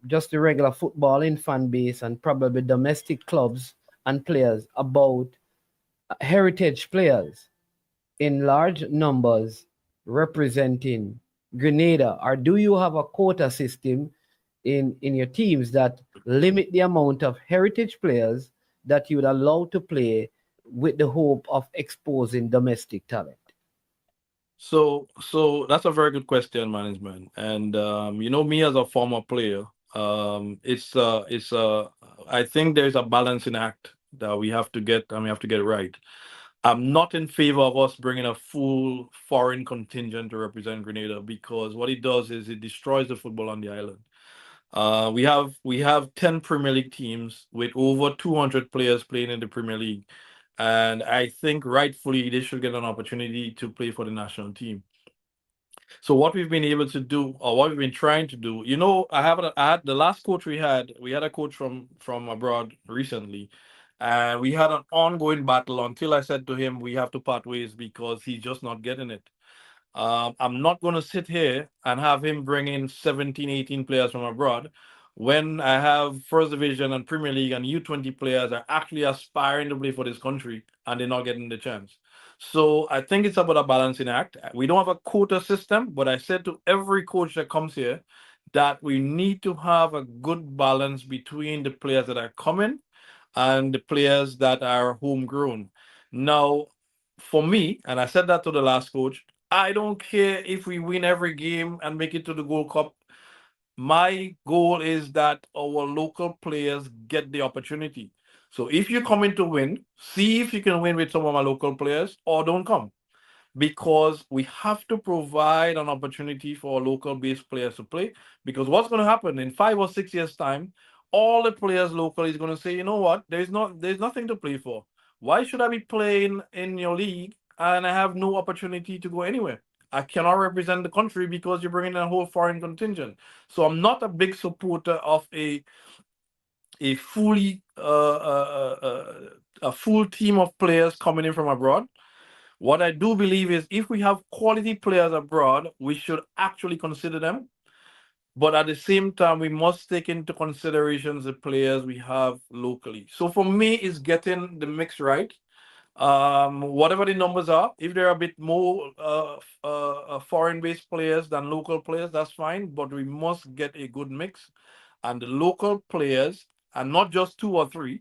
Just the regular footballing fan base and probably domestic clubs and players about heritage players in large numbers representing Grenada, or do you have a quota system in your teams that limit the amount of heritage players that you would allow to play with the hope of exposing domestic talent? So that's a very good question, management. And me as a former player, I think there's a balancing act that we have to get, and we have to get right. I'm not in favor of us bringing a full foreign contingent to represent Grenada, because what it does is it destroys the football on the island. We have 10 Premier League teams with over 200 players playing in the Premier League, and I think rightfully they should get an opportunity to play for the national team. So what we've been able to do, or what we've been trying to do, I had the last coach we had a coach from abroad recently, and we had an ongoing battle until I said to him, we have to part ways because he's just not getting it. I'm not going to sit here and have him bring in 17, 18 players from abroad when I have First Division and Premier League and U20 players are actually aspiring to play for this country and they're not getting the chance. So I think it's about a balancing act. We don't have a quota system, but I said to every coach that comes here that we need to have a good balance between the players that are coming and the players that are homegrown. Now, for me, and I said that to the last coach, I don't care if we win every game and make it to the Gold Cup. My goal is that our local players get the opportunity. So if you're coming to win, see if you can win with some of my local players, or don't come. Because we have to provide an opportunity for local based players to play. Because what's going to happen in 5 or 6 years' time, all the players locally is going to say, you know what, there's nothing to play for. Why should I be playing in your league and I have no opportunity to go anywhere? I cannot represent the country because you're bringing in a whole foreign contingent. So I'm not a big supporter of a fully a full team of players coming in from abroad. What I do believe is if we have quality players abroad, we should actually consider them. But at the same time, we must take into consideration the players we have locally. So for me, it's getting the mix right. Whatever the numbers are, if there are a bit more foreign-based players than local players, that's fine. But we must get a good mix, and the local players, and not just 2 or 3,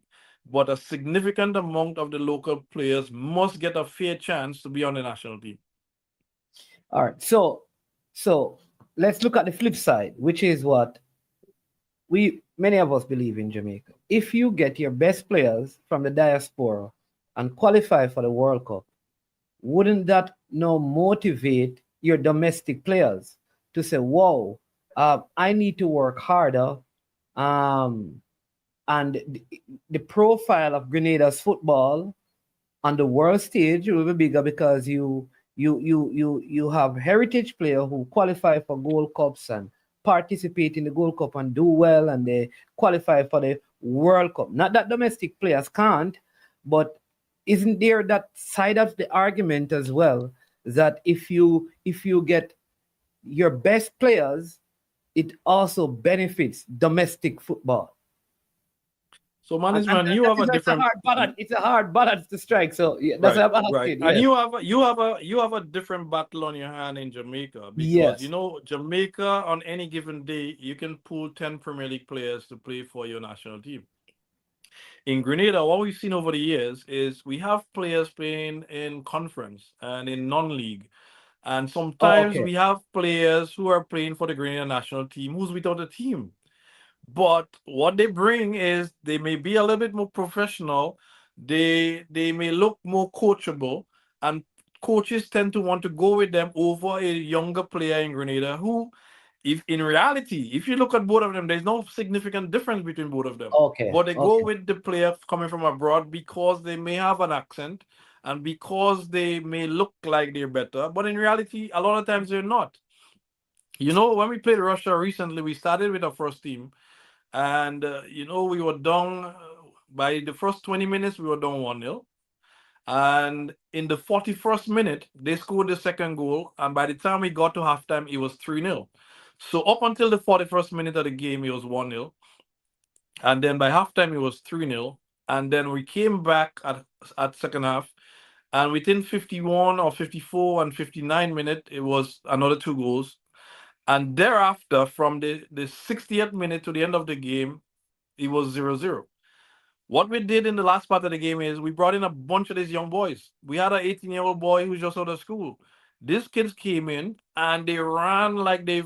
but a significant amount of the local players must get a fair chance to be on the national team. All right. So let's look at the flip side, which is what many of us believe in Jamaica. If you get your best players from the diaspora and qualify for the World Cup, wouldn't that now motivate your domestic players to say, whoa, I need to work harder, and the profile of Grenada's football on the world stage will be bigger because you have heritage players who qualify for Gold Cups and participate in the Gold Cup and do well, and they qualify for the World Cup. Not that domestic players can't, but isn't there that side of the argument as well, that if you get your best players, it also benefits domestic football? So And management, you have a it's a different. hard balance. It's a hard balance to strike. So yeah, that's Right, what I'm right. asking. And Yes. you have a different battle on your hand in Jamaica, because Yes. Jamaica, on any given day you can pull 10 Premier League players to play for your national team. In Grenada, what we've seen over the years is we have players playing in conference and in non-league. And Oh, sometimes okay. we have players who are playing for the Grenada national team who's without a team. But what they bring is they may be a little bit more professional. They may look more coachable, and coaches tend to want to go with them over a younger player in Grenada who, if in reality, if you look at both of them, there's no significant difference between both of them. Okay. But they go Okay. with the player coming from abroad because they may have an accent and because they may look like they're better. But in reality, a lot of times they're not. When we played Russia recently, we started with our first team, and we were down by the first 20 minutes, we were down 1-0. And in the 41st minute, they scored the second goal. And by the time we got to halftime, it was 3-0. So up until the 41st minute of the game, it was 1-0. And then by halftime, it was 3-0. And then we came back at second half. And within 51 or 54 and 59 minute, it was another two goals. And thereafter, from the 60th minute to the end of the game, it was 0-0. What we did in the last part of the game is we brought in a bunch of these young boys. We had an 18-year-old boy who's just out of school. These kids came in and they ran like they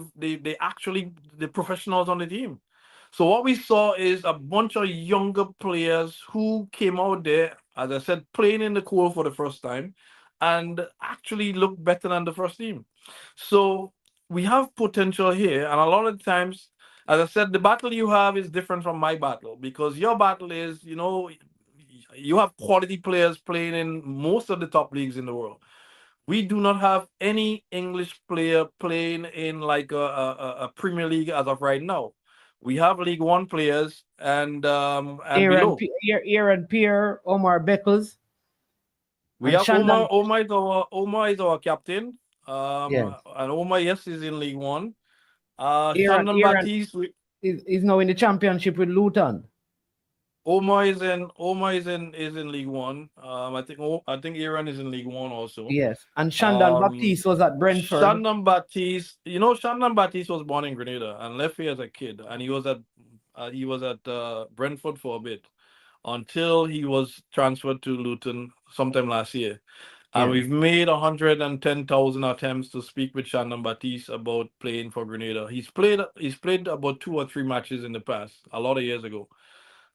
actually the professionals on the team. So what we saw is a bunch of younger players who came out there, as I said, playing in the cold for the first time, and actually looked better than the first team. So we have potential here, and a lot of times, as I said, the battle you have is different from my battle, because your battle is, you have quality players playing in most of the top leagues in the world. We do not have any English player playing in like a Premier League as of right now. We have League One players and below. Aaron Pierre, Omar Beckles, We and have Omar. Shandon. Omar is our captain. Yes. And Omar, yes, is in League One. Shandon Aaron Baptiste. is now in the championship with Luton. Omar is in League One. I think Aaron is in League One also. Yes. And Shandon Um, Baptiste was at Brentford. Shandon Baptiste was born in Grenada and left here as a kid, and he was at Brentford for a bit until he was transferred to Luton sometime last year. And Yes. we've made 110,000 attempts to speak with Shandon Baptiste about playing for Grenada. He's played about 2 or 3 matches in the past, a lot of years ago.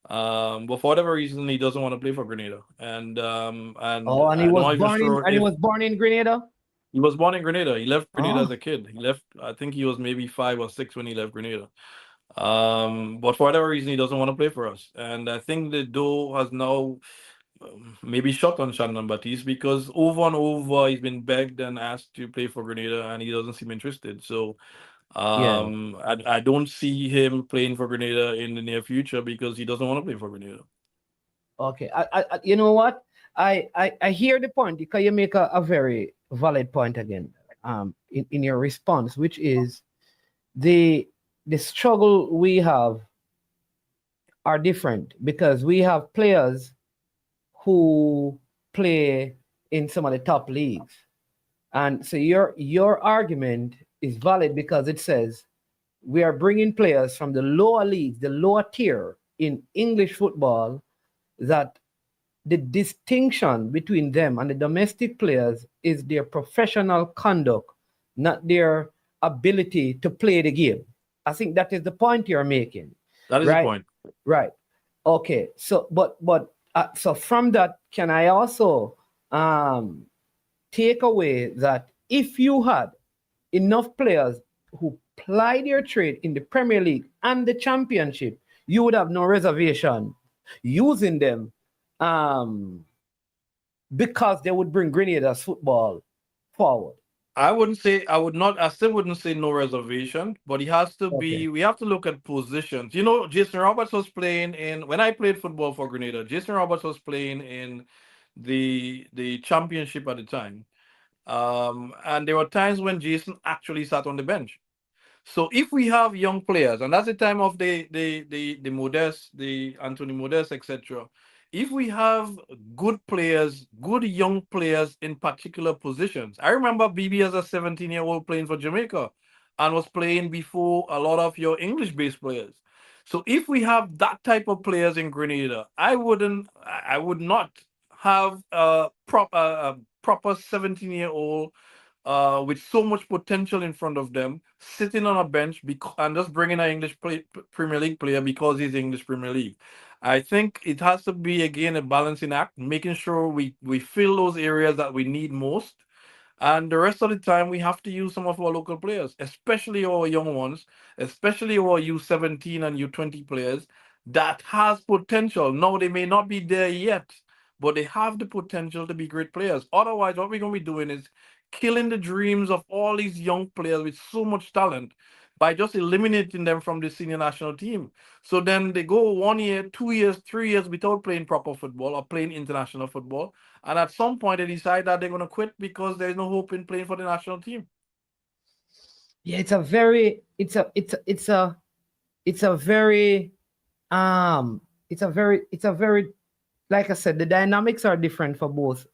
But for whatever reason, he doesn't want to play for Grenada, and Oh, and I'm not even sure he if was born in Grenada. he was born in Grenada. He left Grenada as Oh, a kid. He left. I think he was maybe 5 or 6 when he left Grenada. But for whatever reason, he doesn't want to play for us, and I think the door has now maybe shut on Shannon Baptiste, because over and over he's been begged and asked to play for Grenada, and he doesn't seem interested. So yeah. I don't see him playing for Grenada in the near future because he doesn't want to play for Grenada. Okay. You know what? I hear the point, because you make a very valid point again. In your response, which is the struggle we have are different, because we have players who play in some of the top leagues. And so your argument is valid, because it says we are bringing players from the lower leagues, the lower tier in English football, that the distinction between them and the domestic players is their professional conduct, not their ability to play the game. I think that is the point you're making, That is the right? point. Right. Okay. So, so from that, can I also take away that if you had enough players who ply their trade in the Premier League and the Championship, you would have no reservation using them, because they would bring Grenada's football forward? I still wouldn't say no reservation, but Okay. we have to look at positions. Jason Roberts was playing when I played football for Grenada, Jason Roberts was playing in the championship at the time. And there were times when Jason actually sat on the bench. So if we have young players, and that's the time of the Modest, the Anthony Modest, etc. If we have good players, good young players in particular positions. I remember BB as a 17-year-old playing for Jamaica and was playing before a lot of your English-based players. So if we have that type of players in Grenada, I would not have a proper 17-year-old with so much potential in front of them, sitting on a bench and just bringing an Premier League player because he's English Premier League. I think it has to be again a balancing act, making sure we fill those areas that we need most, and the rest of the time, we have to use some of our local players, especially our young ones, especially our U17 and U20 players that has potential. No, they may not be there yet, but they have the potential to be great players. Otherwise, what we're going to be doing is killing the dreams of all these young players with so much talent by just eliminating them from the senior national team. So then they go 1 year, 2 years, 3 years without playing proper football or playing international football. And at some point, they decide that they're going to quit because there's no hope in playing for the national team. Yeah, it's a very, it's a, it's a, it's a, it's a very, it's a very, like I said, the dynamics are different for both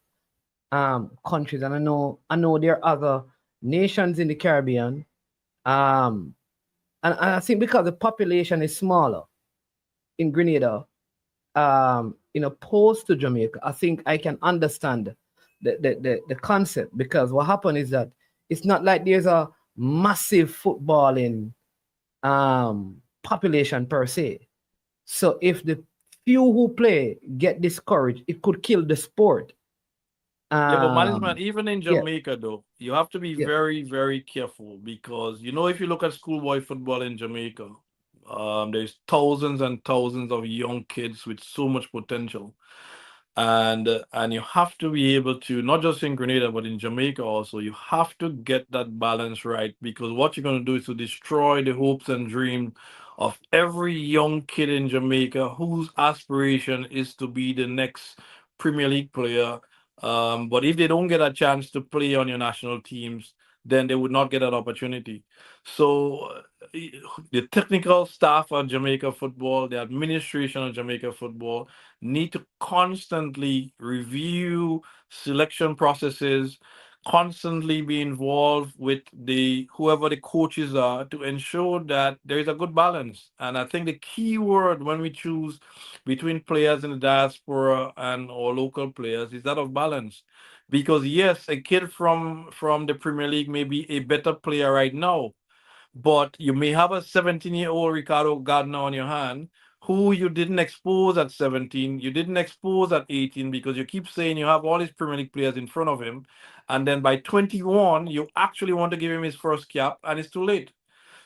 countries, and I know there are other nations in the Caribbean, and I think because the population is smaller in Grenada, opposed to Jamaica, I think I can understand the concept, because what happened is that it's not like there's a massive footballing population per se. So if the few who play get discouraged, it could kill the sport. Yeah, but management, even in Yeah, Jamaica, though, you have to be yeah, very, very careful because, if you look at schoolboy football in Jamaica, there's thousands and thousands of young kids with so much potential. And you have to be able to, not just in Grenada but in Jamaica also, you have to get that balance right, because what you're going to do is to destroy the hopes and dreams of every young kid in Jamaica whose aspiration is to be the next Premier League player. But if they don't get a chance to play on your national teams, then they would not get that opportunity. So the technical staff of Jamaica football, the administration of Jamaica football need to constantly review selection processes, constantly be involved with the whoever the coaches are to ensure that there is a good balance. And I think the key word when we choose between players in the diaspora and our local players is that of balance. Because yes, a kid from the Premier League may be a better player right now, but you may have a 17-year-old Ricardo Gardner on your hand who you didn't expose at 17, you didn't expose at 18, because you keep saying you have all these Premier League players in front of him. And then by 21, you actually want to give him his first cap, and it's too late.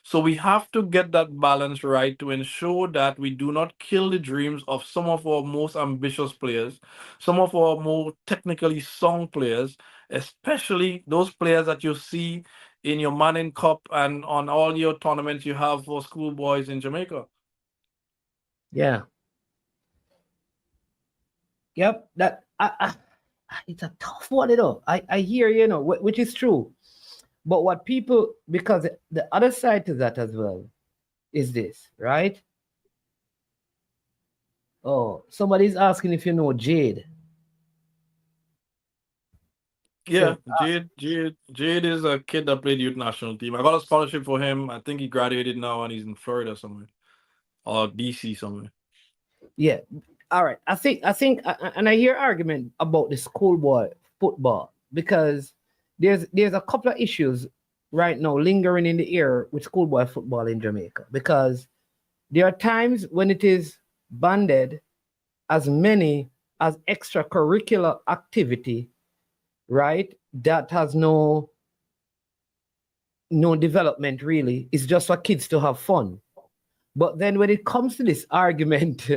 So we have to get that balance right to ensure that we do not kill the dreams of some of our most ambitious players, some of our more technically sound players, especially those players that you see in your Manning Cup and on all your tournaments you have for schoolboys in Jamaica. yeah. Yep, it's a tough one, I hear, which is true. But what people, because the other side to that as well is this, right? Oh, somebody's asking if you know Jade. Yeah, So, Jade is a kid that played youth national team. I got a scholarship for him. I think he graduated now and he's in Florida somewhere or DC somewhere. yeah. All right. And I hear argument about the schoolboy football, because there's a couple of issues right now lingering in the air with schoolboy football in Jamaica, because there are times when it is banded as many as extracurricular activity, right? That has no development really. It's just for kids to have fun. But then when it comes to this argument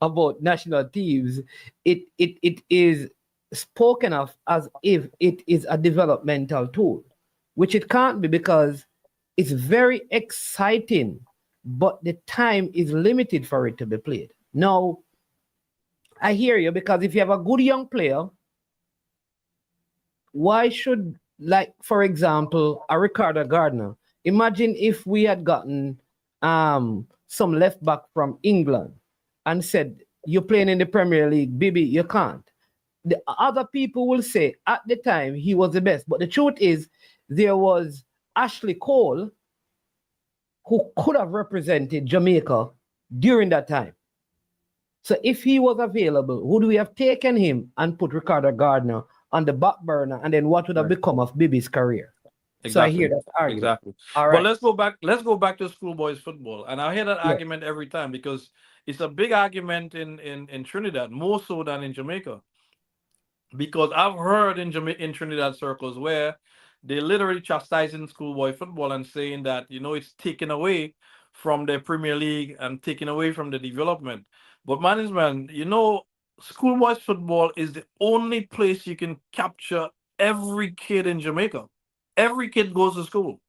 about national teams, it is spoken of as if it is a developmental tool, which it can't be, because it's very exciting, but the time is limited for it to be played. Now, I hear you, because if you have a good young player, why should, like, for example, a Ricardo Gardner, Imagine if we had gotten some left back from England and said, you're playing in the Premier League, Bibi, you can't. The other people will say at the time he was the best. But the truth is, there was Ashley Cole who could have represented Jamaica during that time. So if he was available, would we have taken him and put Ricardo Gardner on the back burner? And then what would have become of Bibi's career? Exactly. So I hear that argument. Exactly. All right. But let's go back to schoolboys football. And I hear that argument every time because it's a big argument in Trinidad, more so than in Jamaica. Because I've heard in Trinidad circles where they literally chastising schoolboy football and saying that, it's taken away from the Premier League and taken away from the development. But management, schoolboys football is the only place you can capture every kid in Jamaica. Every kid goes to school.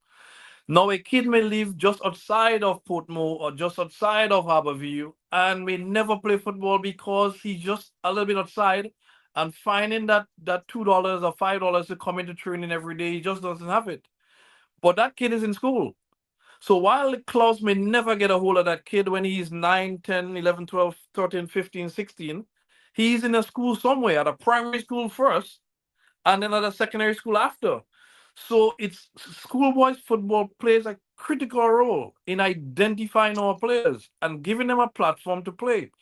Now, a kid may live just outside of Portmore or just outside of Harborview and may never play football because he's just a little bit outside, and finding that $2 or $5 to come into training every day, he just doesn't have it. But that kid is in school. So while the clubs may never get a hold of that kid when he's 9, 10, 11, 12, 13, 15, 16, he's in a school somewhere, at a primary school first, and then at a secondary school after. So it's schoolboys football plays a critical role in identifying our players and giving them a platform to play.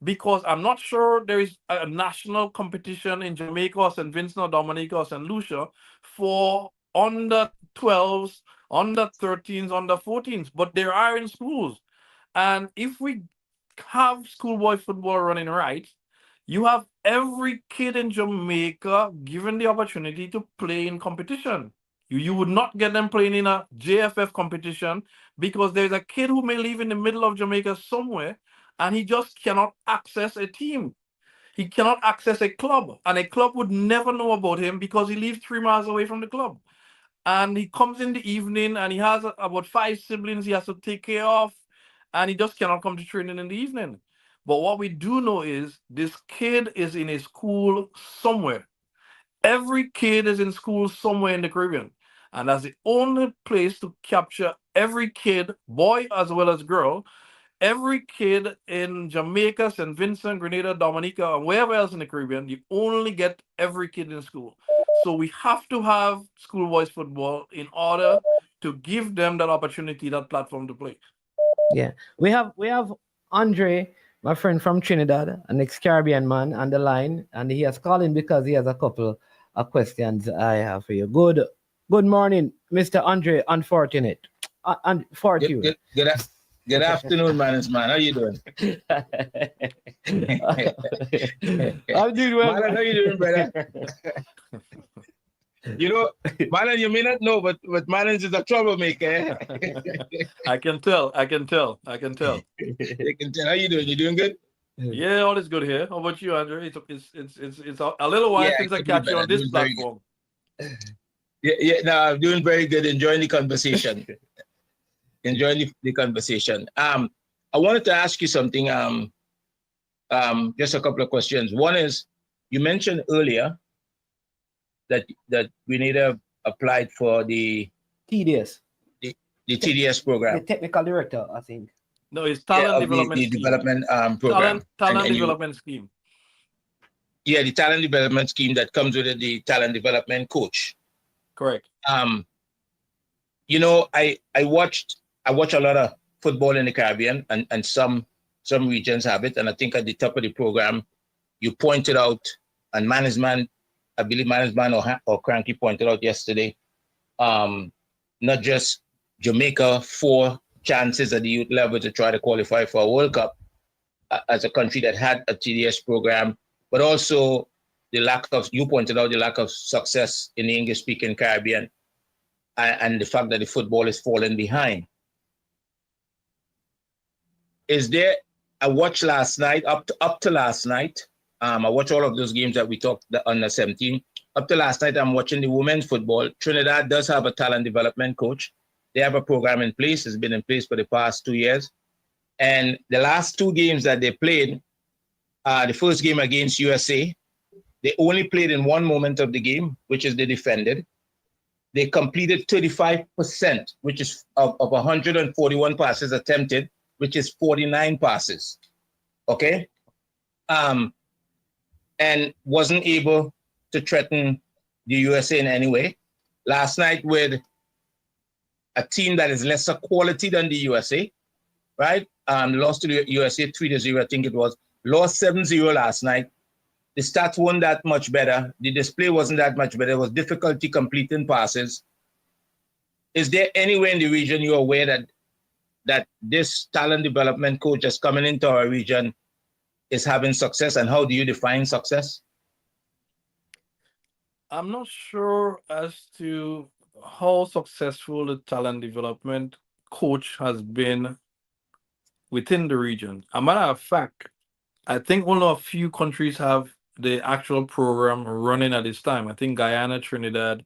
Because I'm not sure there is a national competition in Jamaica or St. Vincent or Dominica or St. Lucia for under 12s, under 13s, under 14s, but there are in schools. And if we have schoolboy football running right, you have every kid in Jamaica given the opportunity to play in competition. You would not get them playing in a JFF competition because there's a kid who may live in the middle of Jamaica somewhere and he just cannot access a team. He cannot access a club, and a club would never know about him because he lives 3 miles away from the club. And he comes in the evening and he has about 5 siblings he has to take care of, and he just cannot come to training in the evening. But what we do know is this kid is in a school somewhere. Every kid is in school somewhere in the Caribbean. And that's the only place to capture every kid, boy as well as girl, every kid in Jamaica, St. Vincent, Grenada, Dominica, and wherever else in the Caribbean. You only get every kid in school. So we have to have schoolboys football in order to give them that opportunity, that platform to play. Yeah. We have Andre, my friend from Trinidad, an ex-Caribbean man, on the line, and he has called in because he has a couple of questions I have for you. Good morning, Mr. Andre Unfortunate. Fortune. Good afternoon, man. How you doing? I'm doing well. Marlon, how you doing, brother? Marlon, you may not know, but Marlon is a troublemaker. I can tell. You can tell. How you doing? You doing good? Yeah, all is good here. How about you, Andre? It's a little while since I catch you on this platform. Yeah. No, I'm doing very good. Enjoying the conversation. I wanted to ask you something. Just a couple of questions. One is, you mentioned earlier that we need to apply for the TDS. The TDS program. The technical director, I think. No, it's talent development scheme. Development program. Talent development scheme. Yeah, the talent development scheme that comes with the talent development coach. Correct. I watch a lot of football in the Caribbean, and some regions have it. And I think at the top of the program, you pointed out, and management, I believe management or Cranky pointed out yesterday, not just Jamaica 4 chances at the youth level to try to qualify for a World Cup as a country that had a TDS program, but also you pointed out the lack of success in the English-speaking Caribbean and the fact that the football is falling behind. I watched last night, up to last night, I watched all of those games that we talked, the under 17. Up to last night, I'm watching the women's football. Trinidad does have a talent development coach. They have a program in place. It's been in place for the past 2 years. And the last 2 games that they played, the first game against USA, they only played in one moment of the game, which is they defended. they completed 35%, which is of 141 passes attempted, which is 49 passes. Okay? And wasn't able to threaten the USA in any way. Last night with a team that is lesser quality than the USA, right? Lost to the USA 3-0, I think it was. Lost 7-0 last night. The stats weren't that much better. The display wasn't that much better. It was difficulty completing passes. Is there anywhere in the region you're aware that this talent development coach that's coming into our region is having success, and how do you define success? I'm not sure as to how successful the talent development coach has been within the region. A matter of fact, I think only a few countries have the actual program running at this time. I think Guyana, Trinidad,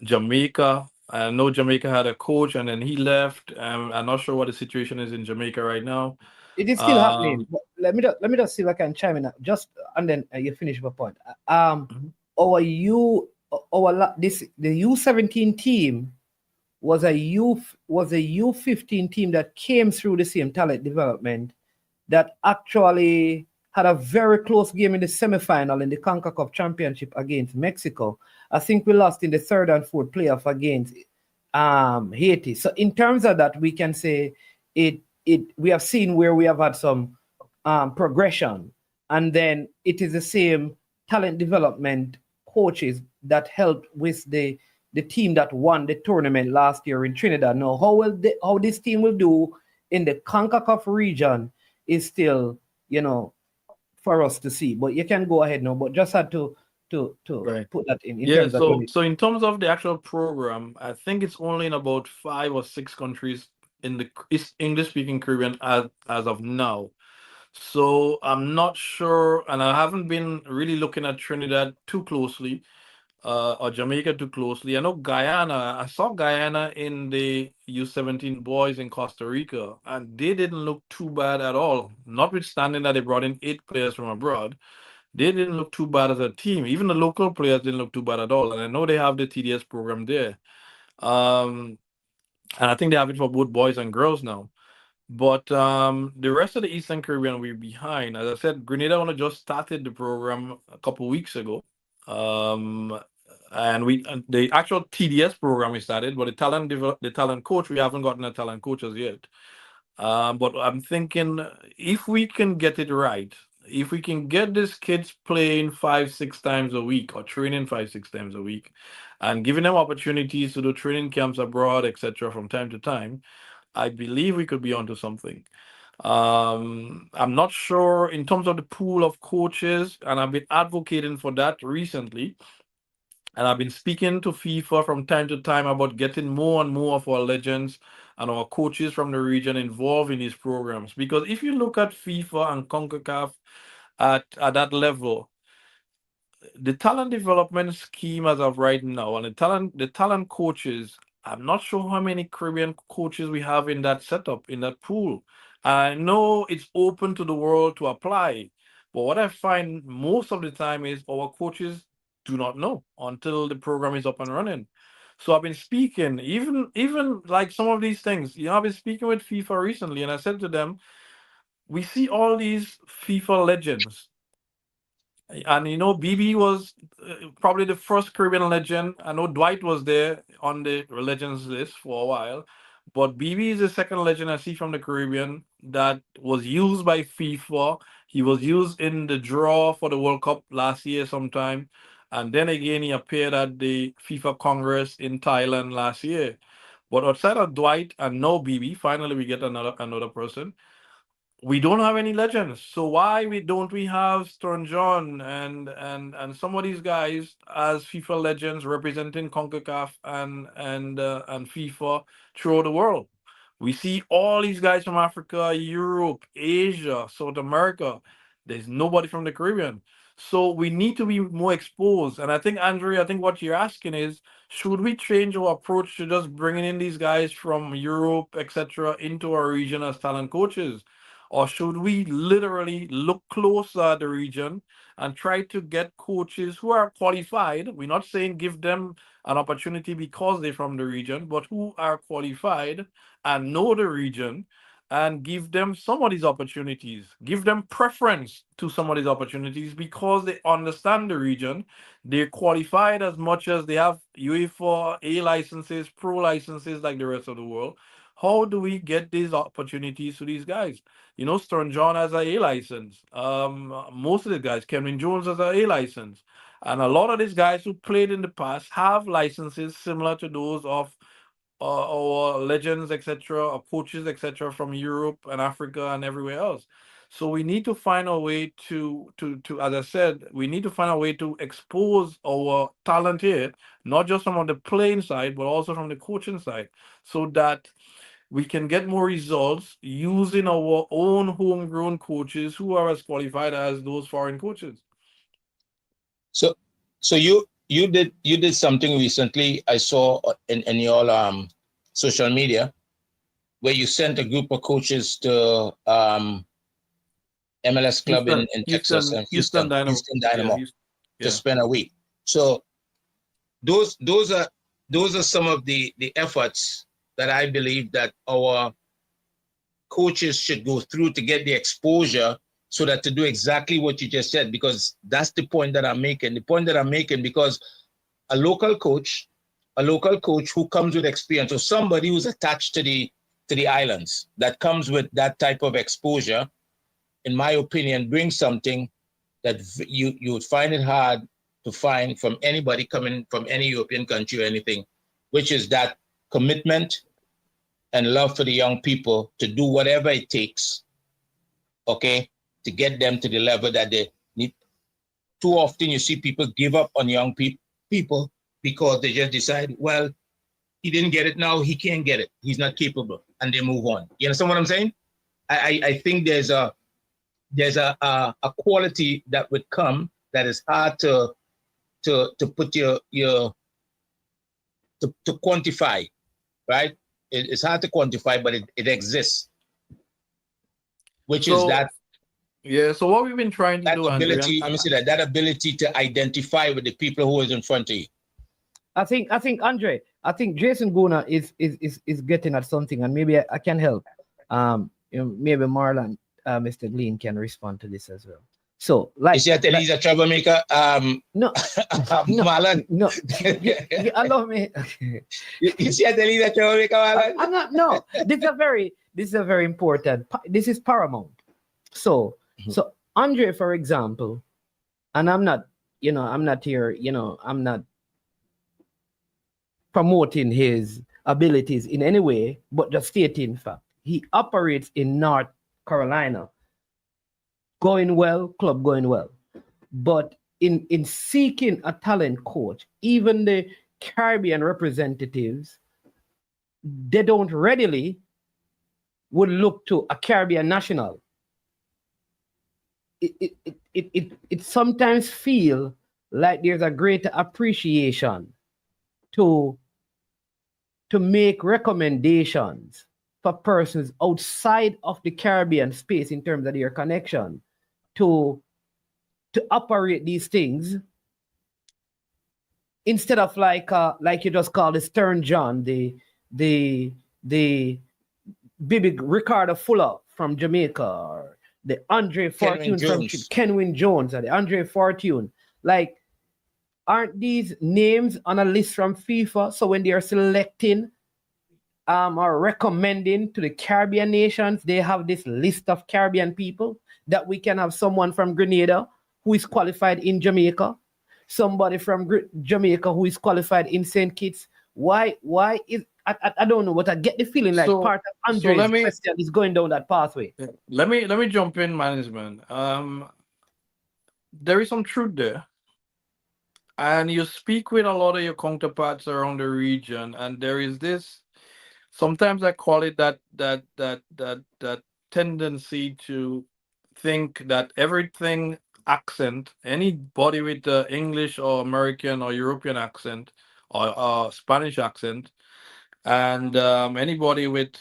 Jamaica. I know Jamaica had a coach and then he left. I'm not sure what the situation is in Jamaica right now. It is still happening. But let me just see if I can chime in. Just and then you finish your point. Mhm. The U17 team was a U15 team that came through the same talent development that actually had a very close game in the semifinal in the CONCACAF Championship against Mexico. I think we lost in the third and fourth playoff against Haiti. So in terms of that, we can say we have seen where we have had some progression, and then it is the same talent development coaches that helped with the team that won the tournament last year in Trinidad. Now, how this team will do in the CONCACAF region is still, for us to see. But you can go ahead now. But just had to Right. put that in Yeah, terms of so in terms of the actual program, I think it's only in about 5 or 6 countries in the English speaking Caribbean as of now. So I'm not sure, and I haven't been really looking at Trinidad too closely, or Jamaica too closely. I know Guyana. I saw Guyana in the U17 boys in Costa Rica, and they didn't look too bad at all. Notwithstanding that they brought in 8 players from abroad, they didn't look too bad as a team. Even the local players didn't look too bad at all. And I know they have the TDS program there. And I think they have it for both boys and girls now. But the rest of the Eastern Caribbean, we're behind. As I said, Grenada only just started the program a couple weeks ago. And the actual TDS program we started, but the talent coach, we haven't gotten a talent coach as yet. But I'm thinking if we can get it right, if we can get these kids playing 5-6 times a week or training 5-6 times a week, and giving them opportunities to do training camps abroad, etc., from time to time, I believe we could be onto something. I'm not sure in terms of the pool of coaches, and I've been advocating for that recently. And I've been speaking to FIFA from time to time about getting more and more of our legends and our coaches from the region involved in these programs. Because if you look at FIFA and CONCACAF at that level, the talent development scheme as of right now, and the talent coaches, I'm not sure how many Caribbean coaches we have in that setup, in that pool. I know it's open to the world to apply, but what I find most of the time is our coaches do not know until the program is up and running. So I've been speaking, even like some of these things, I've been speaking with FIFA recently, and I said to them, we see all these FIFA legends. And BB was probably the first Caribbean legend. I know Dwight was there on the legends list for a while, but BB is the second legend I see from the Caribbean that was used by FIFA. He was used in the draw for the World Cup last year sometime. And then again, he appeared at the FIFA Congress in Thailand last year. But outside of Dwight and no BB, finally we get another person. We don't have any legends. So why don't we have Stern John and some of these guys as FIFA legends representing CONCACAF and FIFA throughout the world? We see all these guys from Africa, Europe, Asia, South America. There's nobody from the Caribbean. So we need to be more exposed. And I think, Andre, what you're asking is, should we change our approach to just bringing in these guys from Europe, etc., into our region as talent coaches? or should we literally look closer at the region and try to get coaches who are qualified? We're not saying give them an opportunity because they're from the region, but who are qualified and know the region, and give them some of these opportunities, give them preference to some of these opportunities because they understand the region. They're qualified as much as they have UEFA A licenses, pro licenses like the rest of the world. How do we get these opportunities to these guys? Stern John has a A license. Most of the guys, Kevin Jones has a A license. And a lot of these guys who played in the past have licenses similar to those of our legends, etc., or coaches, etc., from Europe and Africa and everywhere else. So we need to find a way to, as I said, we need to find a way to expose our talent here, not just from on the playing side, but also from the coaching side, so that we can get more results using our own homegrown coaches who are as qualified as those foreign coaches. So, you did something recently. I saw in your social media where you sent a group of coaches to MLS club in Texas, Houston Dynamo. Houston Dynamo, Yeah. to spend a week. So those are some of the efforts that I believe that our coaches should go through to get the exposure, so that to do exactly what you just said, because that's the point that I'm making. The point that I'm making, because a local coach who comes with experience, or somebody who's attached to the islands, that comes with that type of exposure, in my opinion, brings something that you would find it hard to find from anybody coming from any European country or anything, which is that commitment and love for the young people to do whatever it takes, okay, to get them to the level that they need. Too often you see people give up on young people because they just decide, well, he didn't get it now, he can't get it, he's not capable, and they move on. You understand what I'm saying? I think there's a quality that would come that is hard to put to quantify, right? It's hard to quantify, but it exists, which is that. Yeah. So what we've been trying to do, ability, let me say that ability to identify with the people who is in front of you. I think Andre, I think Jason Guna is getting at something, and maybe I can help. Maybe Marlon, Mr. Glean can respond to this as well. So, like, is that he's a troublemaker? No, Marlon. No, you allow me. You see that he's a troublemaker, Marlon? I'm not. No, this is a very important. This is paramount. So, so Andre, for example, and I'm not here. I'm not promoting his abilities in any way, but just stating fact. He operates in North Carolina, going well, club going well. But in seeking a talent coach, even the Caribbean representatives, they don't readily would look to a Caribbean national. It sometimes feel like there's a greater appreciation to make recommendations for persons outside of the Caribbean space in terms of their connection to operate these things, instead of like you just called the Stern John, the Bibi Ricardo Fuller from Jamaica, or the Andre Fortune from Kenwin Jones, or the Andre Fortune. Like, aren't these names on a list from FIFA? So when they are selecting or recommending to the Caribbean nations, they have this list of Caribbean people, that we can have someone from Grenada who is qualified in Jamaica, somebody from Jamaica who is qualified in St. Kitts. Why is I don't know, but I get the feeling like part of Andre's question is going down that pathway. Let me jump in, management. There is some truth there, and you speak with a lot of your counterparts around the region, and there is this. Sometimes I call it that tendency to think that everything accent, anybody with the English or American or European accent or Spanish accent, and anybody with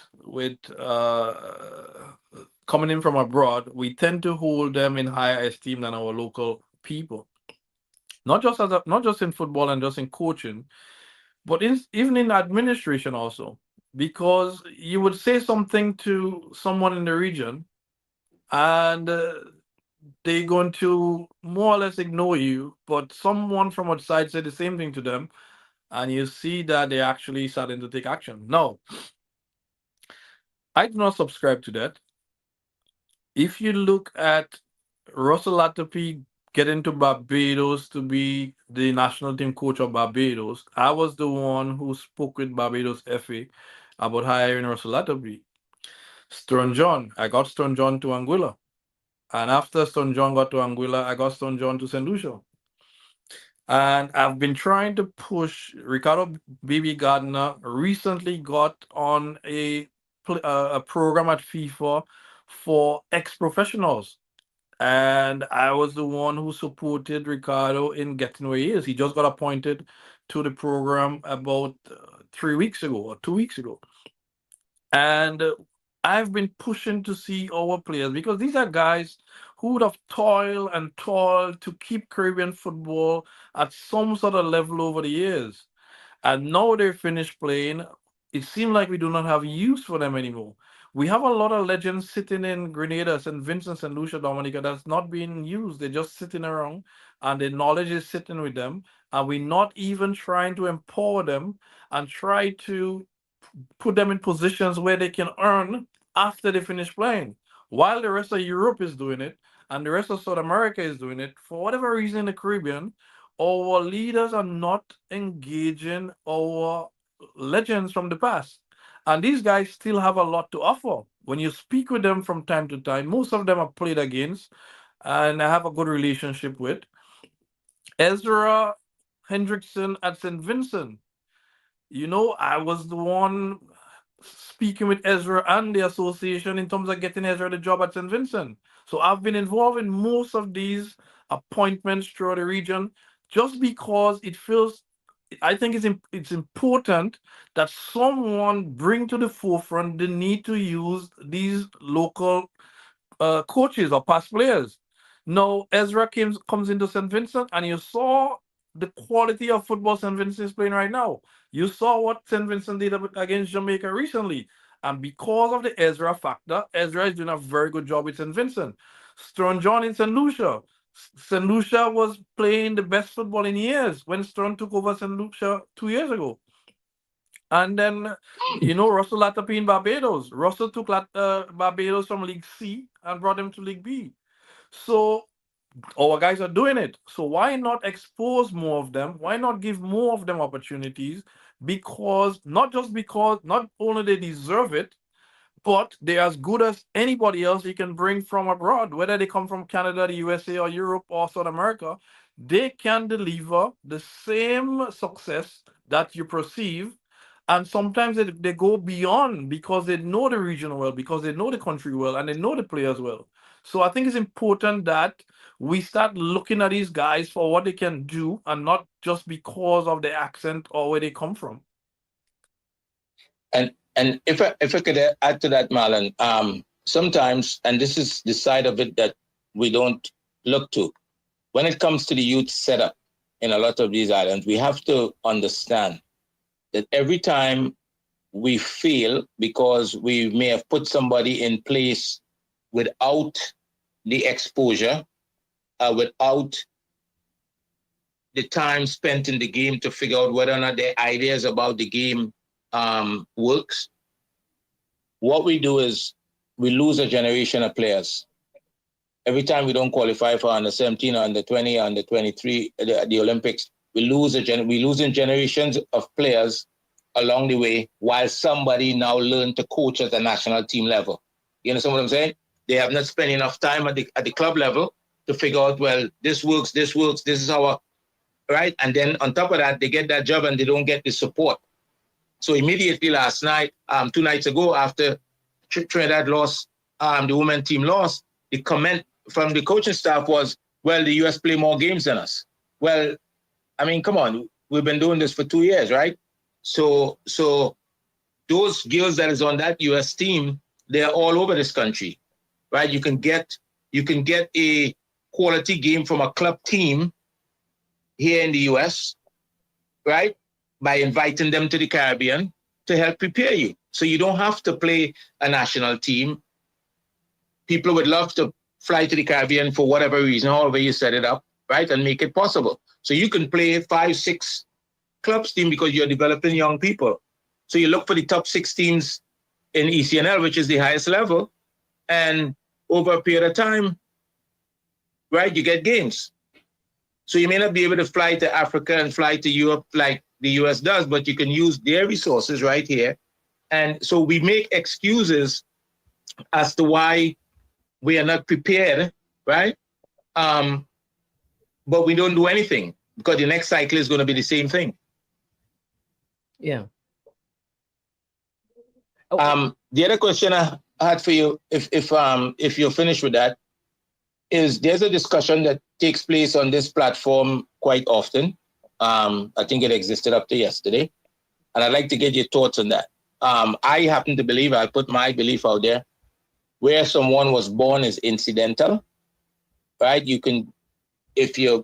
coming in from abroad, we tend to hold them in higher esteem than our local people. Not just in football and just in coaching, but even in administration also. Because you would say something to someone in the region, and they're going to more or less ignore you, but someone from outside said the same thing to them, and you see that they're actually starting to take action. No, I do not subscribe to that. If you look at Russell Latopi getting to Barbados to be the national team coach of Barbados, I was the one who spoke with Barbados FA about hiring Russell Latopi. Stone John, I got Stone John to Anguilla. And after Stone John got to Anguilla, I got Stone John to St. Lucia. And I've been trying to push Ricardo Bibi Gardner. Recently got on a program at FIFA for ex-professionals. And I was the one who supported Ricardo in getting where he is. He just got appointed to the program about 3 weeks ago or 2 weeks ago. And I've been pushing to see our players, because these are guys who would have toiled and toiled to keep Caribbean football at some sort of level over the years. And now they're finished playing. It seems like we do not have use for them anymore. We have a lot of legends sitting in Grenada, St. Vincent, St. Lucia, Dominica, that's not being used. They're just sitting around, and the knowledge is sitting with them. And we're not even trying to empower them and try to put them in positions where they can earn after they finish playing. While the rest of Europe is doing it and the rest of South America is doing it, for whatever reason in the Caribbean, our leaders are not engaging our legends from the past. And these guys still have a lot to offer. When you speak with them from time to time, most of them I've played against and I have a good relationship with. Ezra Hendrickson at St. Vincent. I was the one speaking with Ezra and the association in terms of getting Ezra the job at St. Vincent. So I've been involved in most of these appointments throughout the region, just because I think it's important that someone bring to the forefront the need to use these local coaches or past players. Now, Ezra comes into St. Vincent, and you saw the quality of football St. Vincent is playing right now. You saw what St. Vincent did against Jamaica recently. And because of the Ezra factor, Ezra is doing a very good job with St. Vincent. Stern John in St. Lucia. St. Lucia was playing the best football in years when Stern took over St. Lucia 2 years ago. And then, Russell Latopi in Barbados. Russell took Barbados from League C and brought them to League B. So our guys are doing it. So why not expose more of them? Why not give more of them opportunities? Because not only they deserve it, but they're as good as anybody else you can bring from abroad, whether they come from Canada, the USA, or Europe, or South America. They can deliver the same success that you perceive. And sometimes they go beyond, because they know the region well, because they know the country well, and they know the players well. So I think it's important that we start looking at these guys for what they can do, and not just because of their accent or where they come from. And if I could add to that, Marlon, sometimes, and this is the side of it that we don't look to, when it comes to the youth setup in a lot of these islands, we have to understand that every time we fail because we may have put somebody in place without the exposure, without the time spent in the game to figure out whether or not their ideas about the game works, what we do is we lose a generation of players. Every time we don't qualify for under 17 or under 20 or under 23, the Olympics, we're losing generations of players along the way, while somebody now learned to coach at the national team level. You understand what I'm saying? They have not spent enough time at the club level to figure out, well, this works, this is our, right? And then on top of that, they get that job and they don't get the support. So immediately last night, 2 nights ago, after Trinidad lost, the women team lost, the comment from the coaching staff was, well, the US play more games than us. Well, I mean, come on, we've been doing this for 2 years, right? So those girls that is on that US team, they're all over this country. right? You can get a quality game from a club team here in the US, right? By inviting them to the Caribbean to help prepare you. So you don't have to play a national team. People would love to fly to the Caribbean for whatever reason, however you set it up, right? And make it possible. So you can play 5, 6 clubs team because you're developing young people. So you look for the top 6 teams in ECNL, which is the highest level. And over a period of time, right, you get games. So you may not be able to fly to Africa and fly to Europe like the US does, but you can use their resources right here. And so we make excuses as to why we are not prepared, right? But we don't do anything because the next cycle is going to be the same thing. Yeah. The other question I had for you, if you're finished with that, is there's a discussion that takes place on this platform quite often. I think it existed up to yesterday, and I'd like to get your thoughts on that. I happen to believe, I'll put my belief out there, where someone was born is incidental, right? You can, if a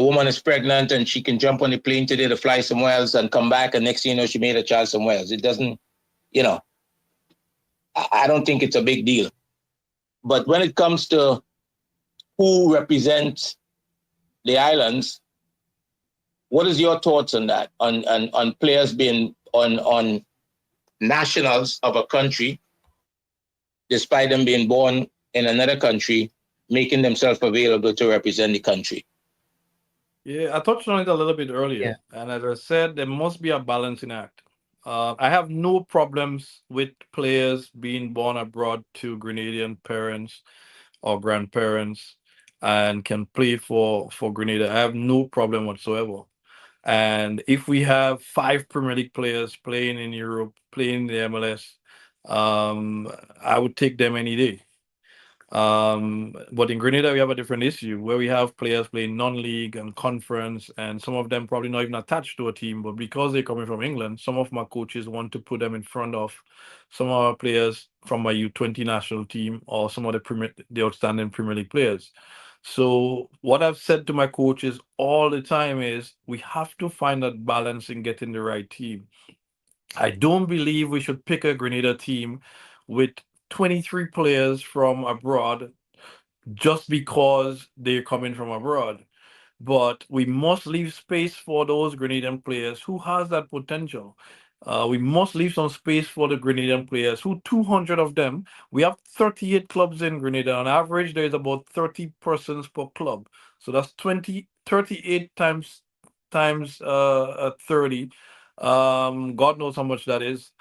woman is pregnant and she can jump on a plane today to fly somewhere else and come back, and next thing you know, she made a child somewhere else. It doesn't, I don't think it's a big deal. But when it comes to who represents the islands, what is your thoughts on that? On players being on nationals of a country, despite them being born in another country, making themselves available to represent the country? Yeah, I touched on it a little bit earlier. And as I said, there must be a balancing act. I have no problems with players being born abroad to Grenadian parents or grandparents and can play for Grenada. I have no problem whatsoever. And if we have 5 Premier League players playing in Europe, playing in the MLS, I would take them any day. But in Grenada, we have a different issue where we have players playing non-league and conference, and some of them probably not even attached to a team, but because they're coming from England, some of my coaches want to put them in front of some of our players from my U20 national team or some of the outstanding Premier League players. So what I've said to my coaches all the time is we have to find that balance in getting the right team. I don't believe we should pick a Grenada team with 23 players from abroad just because they're coming from abroad. But we must leave space for those Grenadian players who has that potential. We must leave some space for the Grenadian players who 200 of them, we have 38 clubs in Grenada. On average, there's about 30 persons per club. So that's 38 times 30. God knows how much that is.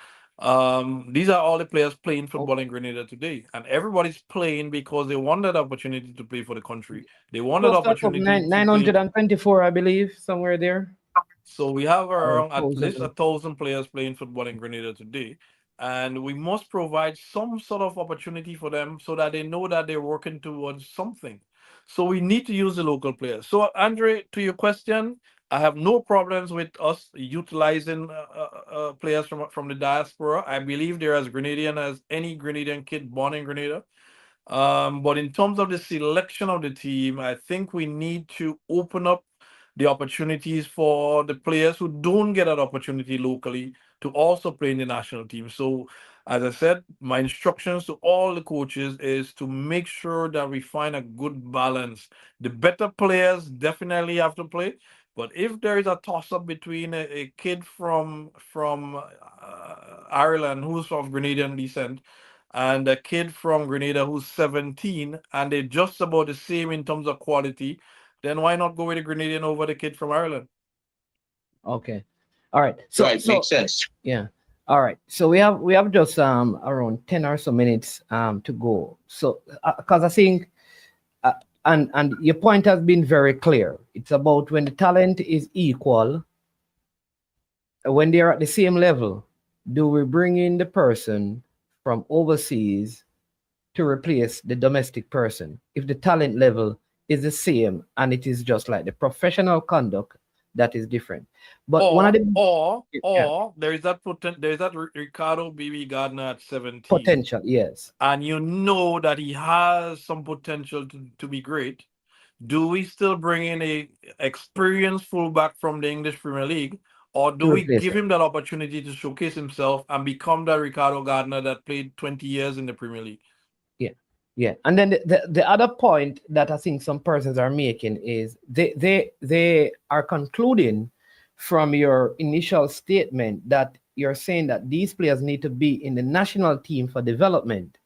These are all the players playing football in Grenada today, and everybody's playing because they want that opportunity to play for the country. They want that opportunity. 924, I believe, somewhere there. So we have around at least 1,000 players playing football in Grenada today, and we must provide some sort of opportunity for them so that they know that they're working towards something. So we need to use the local players. So Andre, to your question, I have no problems with us utilizing players from the diaspora. I believe they're as Grenadian as any Grenadian kid born in Grenada. But in terms of the selection of the team, I think we need to open up the opportunities for the players who don't get that opportunity locally to also play in the national team. So, as I said, my instructions to all the coaches is to make sure that we find a good balance. The better players definitely have to play. But if there is a toss-up between a kid from Ireland who's of Grenadian descent and a kid from Grenada who's 17, and they're just about the same in terms of quality, then why not go with the Grenadian over the kid from Ireland? Okay. All right. So makes sense. Yeah. All right. So we have just around 10 or so minutes to go. So because I think and your point has been very clear. It's about when the talent is equal, when they're at the same level, do we bring in the person from overseas to replace the domestic person? If the talent level is the same and it is just like the professional conduct that is different. But one of the there is that Ricardo BB Gardner at 17, potential, yes. and you know that he has some potential to be great. Do we still bring in a experienced fullback from the English Premier League, or do we give him that opportunity to showcase himself and become that Ricardo Gardner that played 20 years in the Premier League? Yeah. And then the other point that I think some persons are making is they are concluding from your initial statement that you're saying that these players need to be in the national team for development.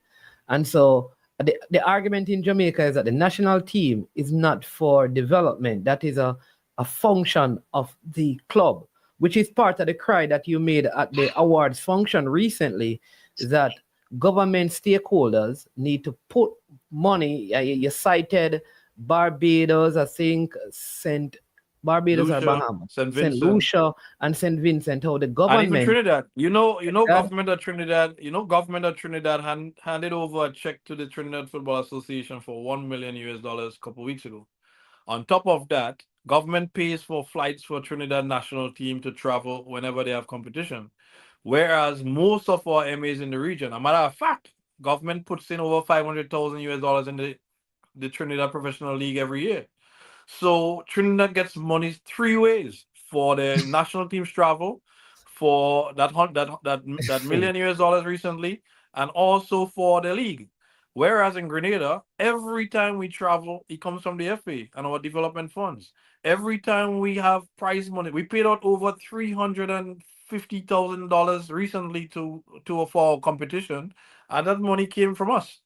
And so the argument in Jamaica is that the national team is not for development. That is a function of the club, which is part of the cry that you made at the awards function recently, that government stakeholders need to put money. You cited Barbados, I think, Barbados Lucia, or Bahamas, St. Lucia and St. Vincent, how the government, and even Trinidad. Government of Trinidad handed over a check to the Trinidad Football Association for $1 million a couple of weeks ago. On top of that, government pays for flights for Trinidad national team to travel whenever they have competition. Whereas most of our MAs in the region, a matter of fact, government puts in over $500,000 in the Trinidad Professional League every year. So Trinidad gets money three ways: for the national team's travel, for that $1 million recently, and also for the league. Whereas in Grenada, every time we travel, it comes from the FA and our development funds. Every time we have prize money, we paid out over $350,000 recently to for our competition, and that money came from us.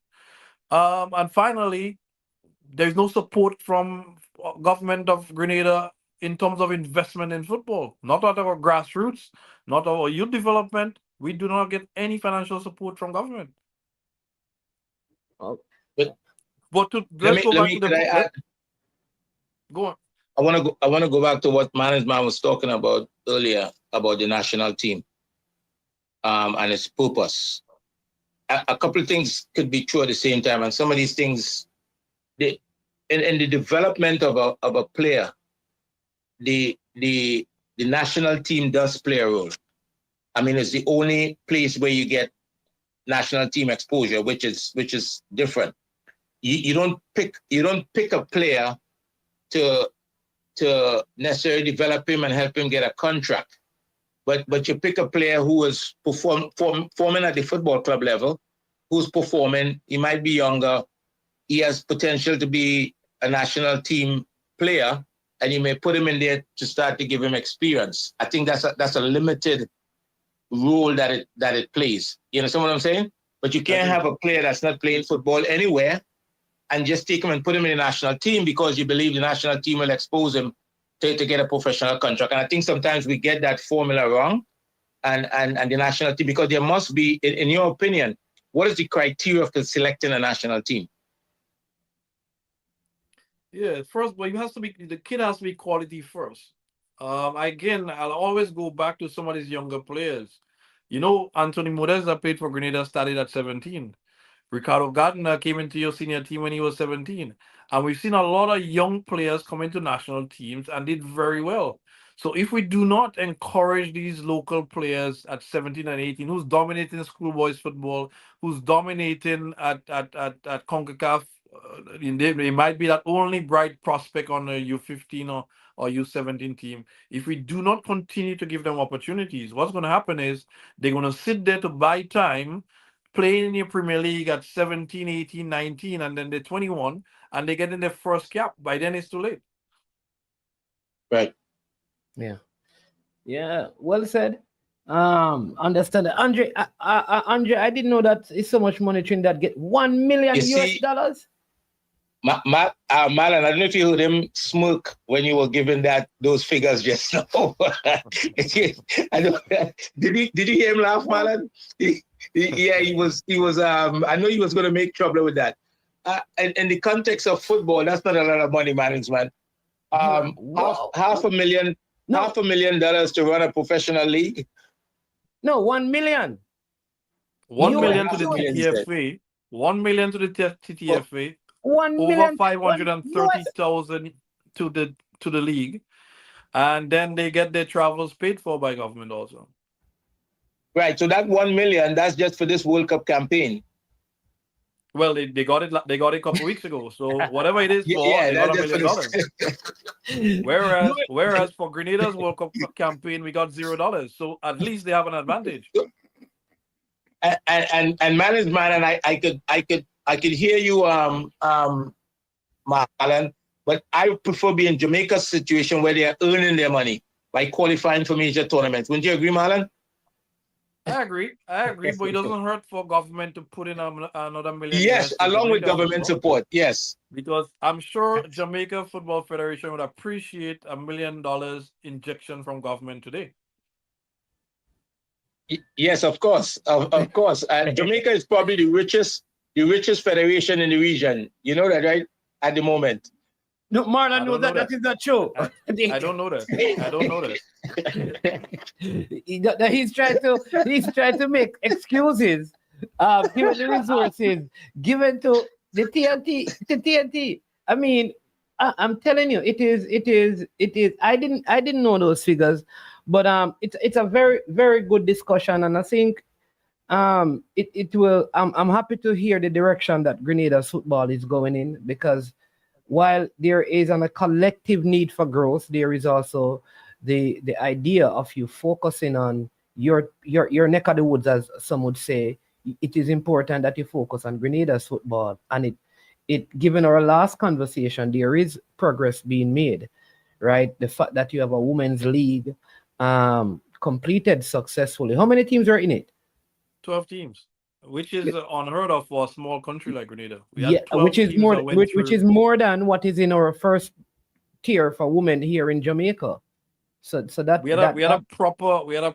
And finally, there's no support from government of Grenada in terms of investment in football. Not at our grassroots, not our youth development. We do not get any financial support from government. But let's go back to the. Go on. I want to go back to what management was talking about earlier about the national team, and its purpose. A couple of things could be true at the same time, and some of these things, in the development of a player, the national team does play a role. I mean, it's the only place where you get national team exposure, which is different. You don't pick a player to necessarily develop him and help him get a contract, but you pick a player who is performing at the football club level, who's performing. He might be younger, he has potential to be a national team player, and you may put him in there to start to give him experience. I think that's a limited role that it plays. You understand what I'm saying? But you can't have a player that's not playing football anywhere and just take him and put him in the national team because you believe the national team will expose him to get a professional contract. And I think sometimes we get that formula wrong, and the national team, because there must be, in your opinion, what is the criteria for selecting a national team? Yeah, first, but the kid has to be quality first. Again, I'll always go back to some of these younger players. Anthony Modesta played for Grenada, started at 17. Ricardo Gardner came into your senior team when he was 17. And we've seen a lot of young players come into national teams and did very well. So if we do not encourage these local players at 17 and 18, who's dominating schoolboys football, who's dominating at CONCACAF, they might be that only bright prospect on a U15 or U17 team. If we do not continue to give them opportunities, what's going to happen is they're going to sit there to buy time, playing in your Premier League at 17, 18, 19, and then they're 21, and they get in their first cap. By then, it's too late. Right. Yeah. Well said. Understand. Andre, I didn't know that it's so much money Trinidad get $1 million US. Marlon, I don't know if you heard him smirk when you were giving those figures just now. Did you hear him laugh, Marlon? He was. I know he was going to make trouble with that. In the context of football, that's not a lot of money, management. $500,000 to run a professional league. No, $1 million. $1 million to the TTFA. $1 million to the TTFA. Over 530,000 to the league. and then they get their travels paid for by government also. Right. So that 1 million, that's just for this World Cup campaign. Well, they got it. They got it a couple weeks ago. So whatever it is for, Yeah, they got that's $1 just for million. Whereas for Grenada's World Cup campaign, we got $0. So at least they have an advantage. And management, and I could hear you, Marlon, but I prefer being Jamaica's situation where they are earning their money by qualifying for major tournaments. Wouldn't you agree, Marlon? I agree, but it doesn't hurt for government to put in another million. Yes, US to along with Jamaica government football. support. Yes, Because I'm sure Jamaica Football Federation would appreciate $1 million injection from government today. Yes, of course, of course. Jamaica is probably the richest federation in the region. You know that, right? At the moment. No, Marlon knows that is not true. I don't know that. I don't know that. He's trying to make excuses, given the resources given to the TNT. I mean, I'm telling you, it is. I didn't know those figures, but it's a very, very good discussion, and I think it will. I'm happy to hear the direction that Grenada's football is going in, because while there is a collective need for growth, there is also the idea of you focusing on your neck of the woods, as some would say. It is important that you focus on Grenada's football, and it given our last conversation, there is progress being made, right? The fact that you have a women's league completed successfully. How many teams are in it? 12 teams. Which is unheard of for a small country like Grenada. Which is more than what is in our first tier for women here in Jamaica. So that we had a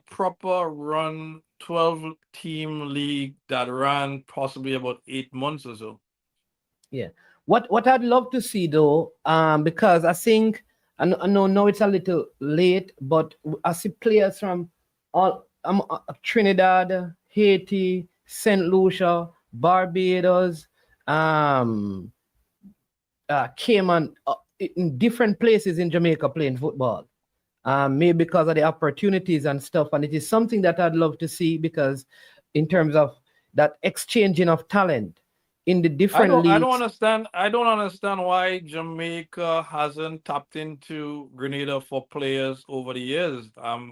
proper run 12-team league that ran possibly about 8 months or so. Yeah. What I'd love to see though, because I think I know it's a little late, but I see players from all Trinidad, Haiti, St. Lucia, Barbados, Cayman, in different places in Jamaica playing football. Maybe because of the opportunities and stuff. And it is something that I'd love to see, because in terms of that exchanging of talent in the different leagues. I don't understand why Jamaica hasn't tapped into Grenada for players over the years. I'm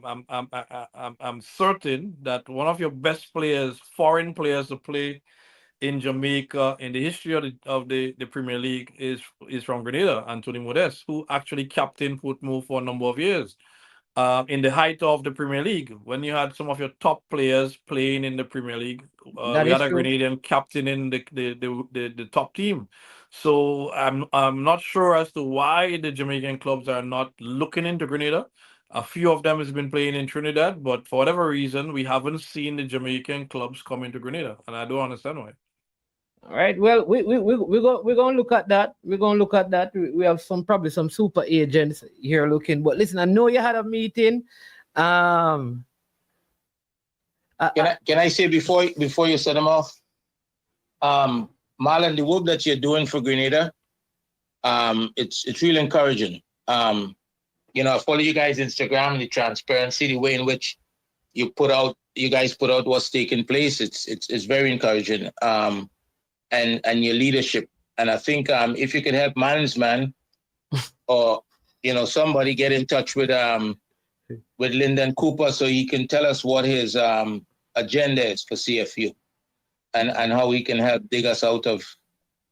certain that one of your best players, foreign players to play in Jamaica in the history of the Premier League is from Grenada, Anthony Modeste, who actually captained Portsmouth for a number of years. In the height of the Premier League, when you had some of your top players playing in the Premier League, we had a Grenadian captain in the top team. So I'm not sure as to why the Jamaican clubs are not looking into Grenada. A few of them has been playing in Trinidad, but for whatever reason, we haven't seen the Jamaican clubs come into Grenada, and I don't understand why. All right. Well, we're gonna look at that. We're gonna look at that. We have probably some super agents here looking. But listen, I know you had a meeting. Can I say before you set them off, Marlon, the work that you're doing for Grenada, it's really encouraging. I follow you guys Instagram, the transparency, the way in which you guys put out what's taking place. It's very encouraging. And your leadership. And I think if you can help management or somebody get in touch with Lyndon Cooper so he can tell us what his agenda is for CFU and how he can help dig us out of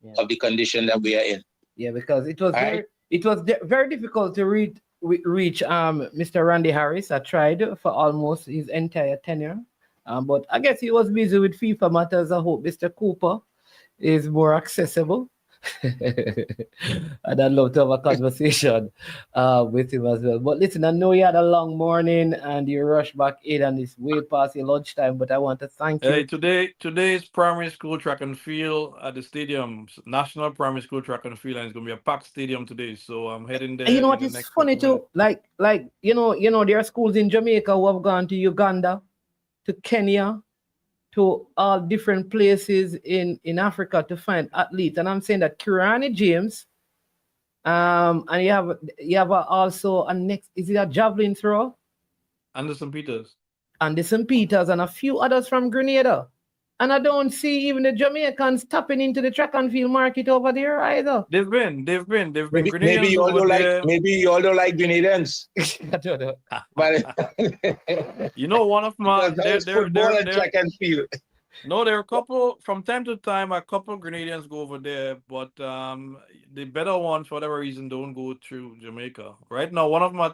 the condition that we are in. Yeah, because it was very difficult to reach Mr. Randy Harris. I tried for almost his entire tenure, but I guess he was busy with FIFA matters. I hope Mr. Cooper is more accessible. And I'd love to have a conversation with him as well. But listen, I know you had a long morning and you rushed back in and it's way past your lunchtime, but I want to thank you. Today's primary school track and field at the stadium, National Primary School Track and Field, and it's going to be a packed stadium today. So I'm heading there. And you know what is funny too? Like there are schools in Jamaica who have gone to Uganda, to Kenya, to all different places in Africa to find athletes. And I'm saying that Kirani James And you have also a next, is it a javelin throw? Anderson Peters. Anderson Peters and a few others from Grenada. And I don't see even the Jamaicans tapping into the track and field market over there either. They've been Maybe Grenadians you all over don't like there. maybe you all don't like Grenadians. I don't know. But You know, one of my there's football and track and field. no, there are a couple from time to time. A couple Grenadians go over there, but the better ones, for whatever reason, don't go through Jamaica. Right now, one of my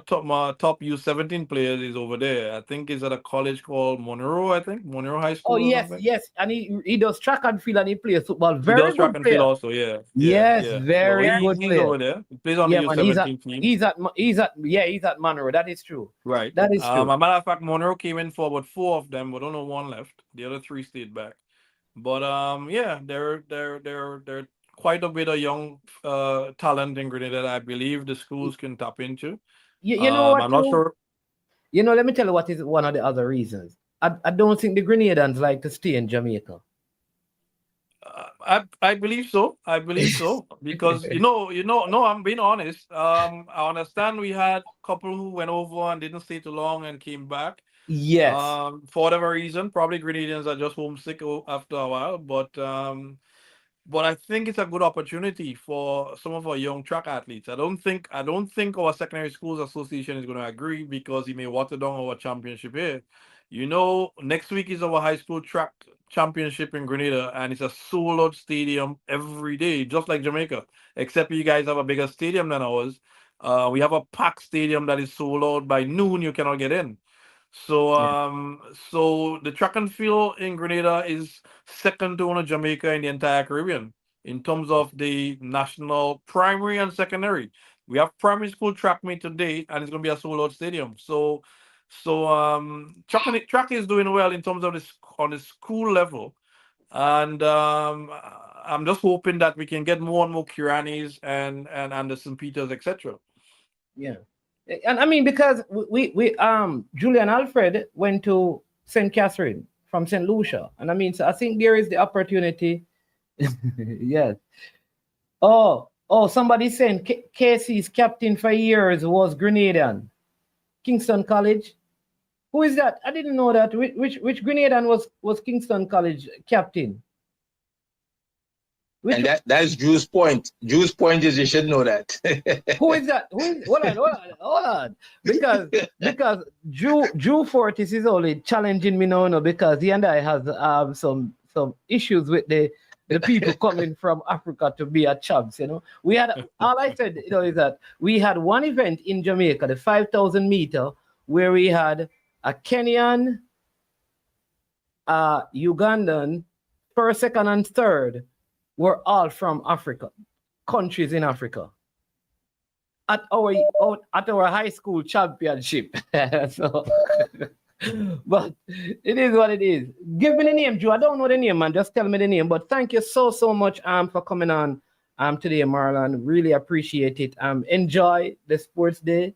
top U17 players is over there. I think he's at a college called Monroe. I think Monroe High School. Oh yes, and he does track and field and he plays football. He Very does track good and player. field also. Yeah. Yes, So very good he's player. over there. He plays on Yeah, the man, U17 team. he's at Monroe. That is true. Right. That is true. As a matter of fact, Monroe came in for about 4 of them, but only 1 left. The other 3 stayed back. But yeah, there quite a bit of young talent in Grenada that I believe the schools can tap into. You know what? I'm not sure. You know, let me tell you what is one of the other reasons. I don't think the Grenadians like to stay in Jamaica. I believe so. I believe so because no, I'm being honest. I understand we had a couple who went over and didn't stay too long and came back. Yes. For whatever reason, probably Grenadians are just homesick after a while. But I think it's a good opportunity for some of our young track athletes. I don't think our secondary schools association is going to agree because he may water down our championship here. You know, next week is our high school track championship in Grenada, and it's a sold-out stadium every day, just like Jamaica. Except you guys have a bigger stadium than ours. We have a packed stadium that is sold out by noon. You cannot get in. So the track and field in Grenada is second to only Jamaica in the entire Caribbean in terms of the national primary and secondary. We have primary school track meet today, and it's going to be a sold-out stadium. So track is doing well in terms of this on the school level, and I'm just hoping that we can get more and more Kiranis and Anderson Peters, etc. Yeah. And I mean, because we Julian Alfred went to St. Catherine from St. Lucia. And I mean, so I think there is the opportunity. Yes. Oh, somebody saying Casey's captain for years was Grenadian. Kingston College. Who is that? I didn't know that. Which Grenadian was Kingston College captain? And that's Drew's point. Drew's point is you should know that. Who is that? Hold on. Because Drew Fortis is only challenging me now because he and I has some issues with the people coming from Africa to be at champs. You know, we had all I said, you know, is that we had one event in Jamaica, the 5,000 meter, where we had a Kenyan, Ugandan, first, second, and third were all from Africa, countries in Africa. At our high school championship. So, but it is what it is. Give me the name, Joe. I don't know the name, man. Just tell me the name. But thank you so much for coming on today, Marlon. Really appreciate it. Enjoy the sports day.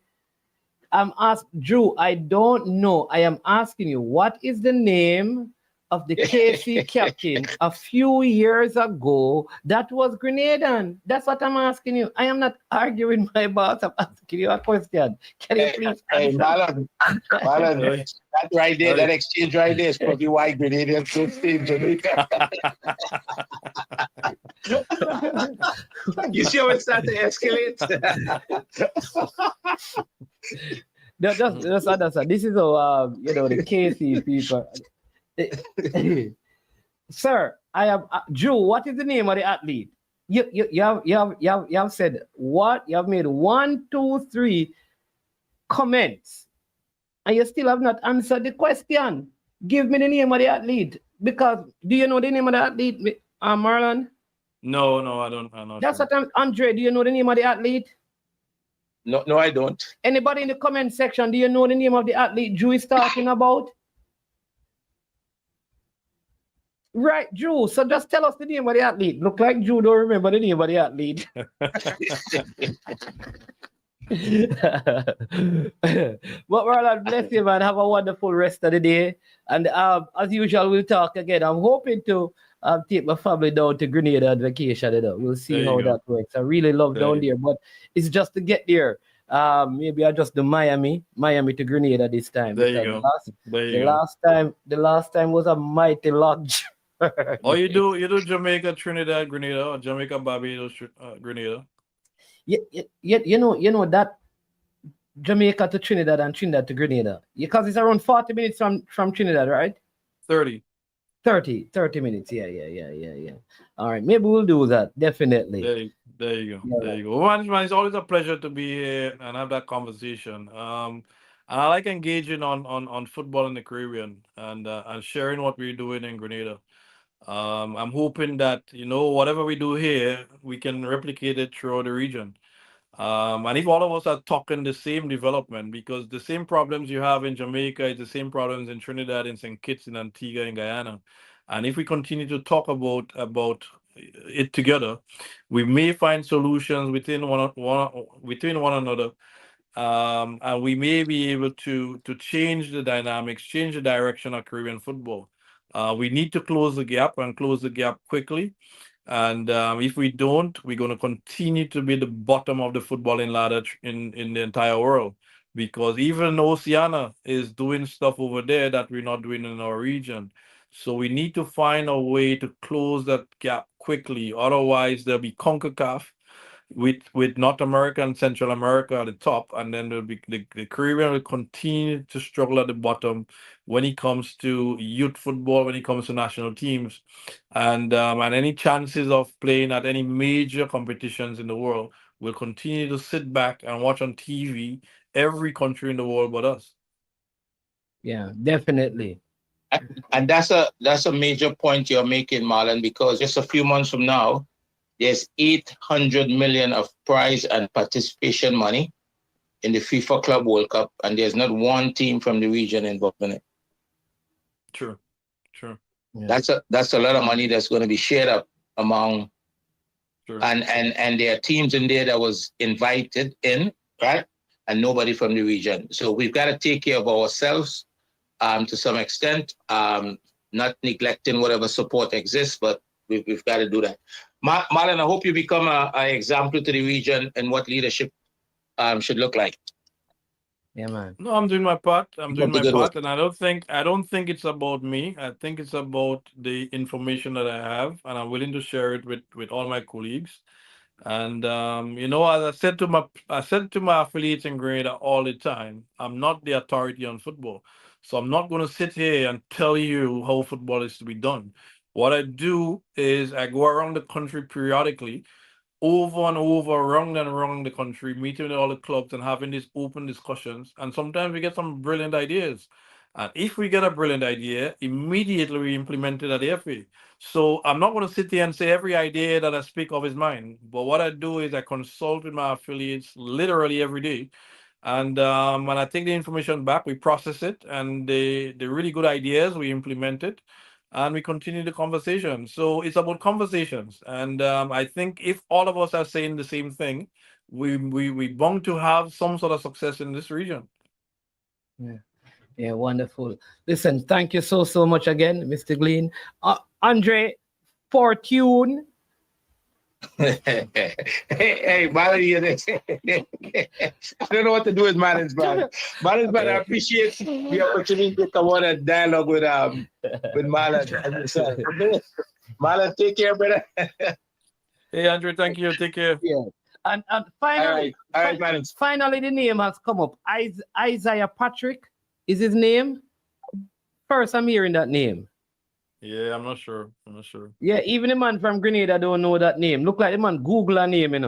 Drew, I don't know. I am asking you, what is the name of the KC captain a few years ago that was Grenadian? That's what I'm asking you. I am not arguing my boss. I'm asking you a question. Can you please answer? Marlon, that right there, that exchange right there is probably why Grenadians don't stay in Jamaica. You see how it started to escalate? Just understand. This is how the KC people. Sir, I have Drew. What is the name of the athlete? You have said what? You have made 1, 2, 3 comments, and you still have not answered the question. Give me the name of the athlete, because do you know the name of the athlete, Marlon? No, I don't. I'm not That's sure. what I'm. Andre, do you know the name of the athlete? No, I don't. Anybody in the comment section, do you know the name of the athlete Drew is talking about? Right, Drew. So just tell us the name of the athlete. Look like Drew don't remember the name of the athlete. But Marlon, bless you, man. Have a wonderful rest of the day. And as usual, we'll talk again. I'm hoping to I'll take my family down to Grenada on vacation. We'll see There you how go. that works. I really love There down you there, but it's just to get there. Maybe I just do Miami to Grenada this time There you because go. There the you go. last time was a mighty long Or journey. you do Jamaica, Trinidad, Grenada, or Jamaica, Barbados, Grenada. You know that Jamaica to Trinidad and Trinidad to Grenada because it's around 40 minutes from Trinidad, right? 30. 30 minutes. Yeah. All right, maybe we'll do that. Definitely. There you go. Yeah, There you go. Well, man, it's always a pleasure to be here and have that conversation. And I like engaging on football in the Caribbean and sharing what we're doing in Grenada. I'm hoping that whatever we do here, we can replicate it throughout the region. And if all of us are talking the same development, because the same problems you have in Jamaica is the same problems in Trinidad, in St. Kitts, in Antigua, in Guyana. And if we continue to talk about it together, we may find solutions within one another, and we may be able to change the dynamics, change the direction of Caribbean football. We need to close the gap and close the gap quickly. And if we don't, we're going to continue to be the bottom of the footballing ladder in the entire world. Because even Oceania is doing stuff over there that we're not doing in our region. So we need to find a way to close that gap quickly. Otherwise, there'll be CONCACAF with North America and Central America at the top, and then there'll be the Caribbean will continue to struggle at the bottom when it comes to youth football, when it comes to national teams, and any chances of playing at any major competitions in the world will continue to sit back and watch on TV every country in the world but us. Yeah, definitely. And that's a major point you're making, Marlon, because just a few months from now, there's 800 million of prize and participation money in the FIFA Club World Cup, and there's not one team from the region involved in it. True. Yeah. That's a lot of money that's going to be shared up among, True. and there are teams in there that was invited in, right? And nobody from the region. So we've got to take care of ourselves to some extent, not neglecting whatever support exists, but we've got to do that. Marlon, I hope you become an example to the region and what leadership should look like. Yeah, man. No, I'm doing my part. I'm doing my Good work. part, and I don't think it's about me. I think it's about the information that I have, and I'm willing to share it with all my colleagues. And as I said to my affiliates in Grenada all the time, I'm not the authority on football, so I'm not going to sit here and tell you how football is to be done. What I do is I go around the country periodically, over and over, around and around the country, meeting with all the clubs and having these open discussions. And sometimes we get some brilliant ideas. And if we get a brilliant idea, immediately we implement it at the FA. So I'm not going to sit here and say every idea that I speak of is mine. But what I do is I consult with my affiliates literally every day. And when I take the information back, we process it, and the really good ideas, we implement it, and we continue the conversation. So it's about conversations, and I think if all of us are saying the same thing, we bound to have some sort of success in this region. Yeah, wonderful. Listen, thank you so much again, Mr. Glean. Andre Fortune. hey, Marlon, I don't know what to do with Marlon's man. Marlon's man, I appreciate the opportunity to come on and dialogue with Marlon and yourself. Marlon, take care, brother. Hey, Andre, thank you. Take care. Yeah. And finally, All right, Marlon. finally, the name has come up. Isaiah Patrick is his name. First, I'm hearing that name. Yeah, I'm not sure. Yeah, even the man from Grenada don't know that name. Look like the man Google a name,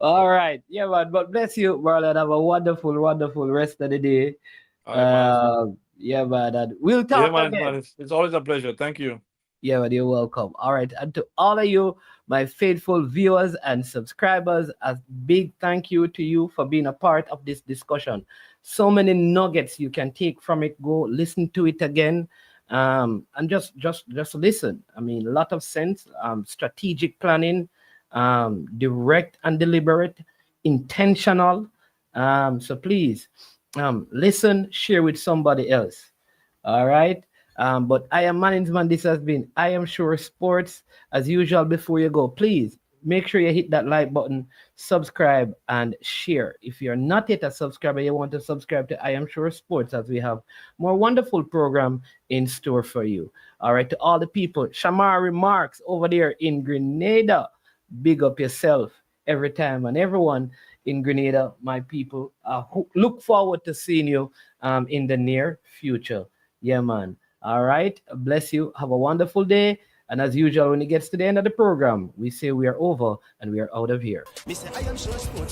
All right. Yeah, man. But bless you, Marlon. Have a wonderful, wonderful rest of the day. All right, man. Yeah, man. We'll talk again. Man. It's always a pleasure. Thank you. Yeah, man, you're welcome. All right. And to all of you, my faithful viewers and subscribers, a big thank you to you for being a part of this discussion. So many nuggets you can take from it. Go listen to it again. And just listen. I mean, a lot of sense, strategic planning, direct and deliberate, intentional. So please, listen, share with somebody else. All right. But I am management. This has been I Am Sure Sports. As usual, before you go, please make sure you hit that like button, subscribe, and share. If you're not yet a subscriber, you want to subscribe to I Am Sure Sports, as we have more wonderful program in store for you. All right, to all the people, Shamar Remarks over there in Grenada, big up yourself every time, and everyone in Grenada, my people, look forward to seeing you in the near future. Yeah, man. All right. Bless you. Have a wonderful day. And as usual, when it gets to the end of the program, we say we are over and we are out of here.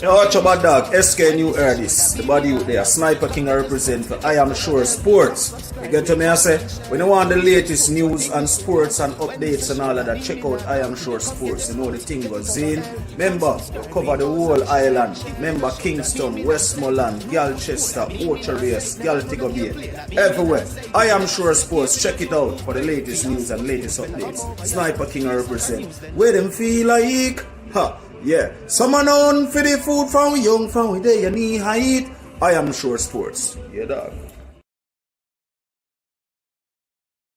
Yo, watch about dog, SK New Erdis, the body out there, Sniper King I represent for I Am Sure Sports. You get to me, I say, when you want the latest news and sports and updates and all of that, check out I Am Sure Sports. You know the thing goes in. Remember, cover the whole island. Remember Kingston, Westmoreland, Galchester, Ocho-Rios, Galtigo Bay, everywhere. I Am Sure Sports, check it out for the latest news and latest updates. Sniper King I represent. Where them feel like, ha. Yeah, someone on for the food from young, from where they knee height. I Am Sure Sports. Yeah, dog.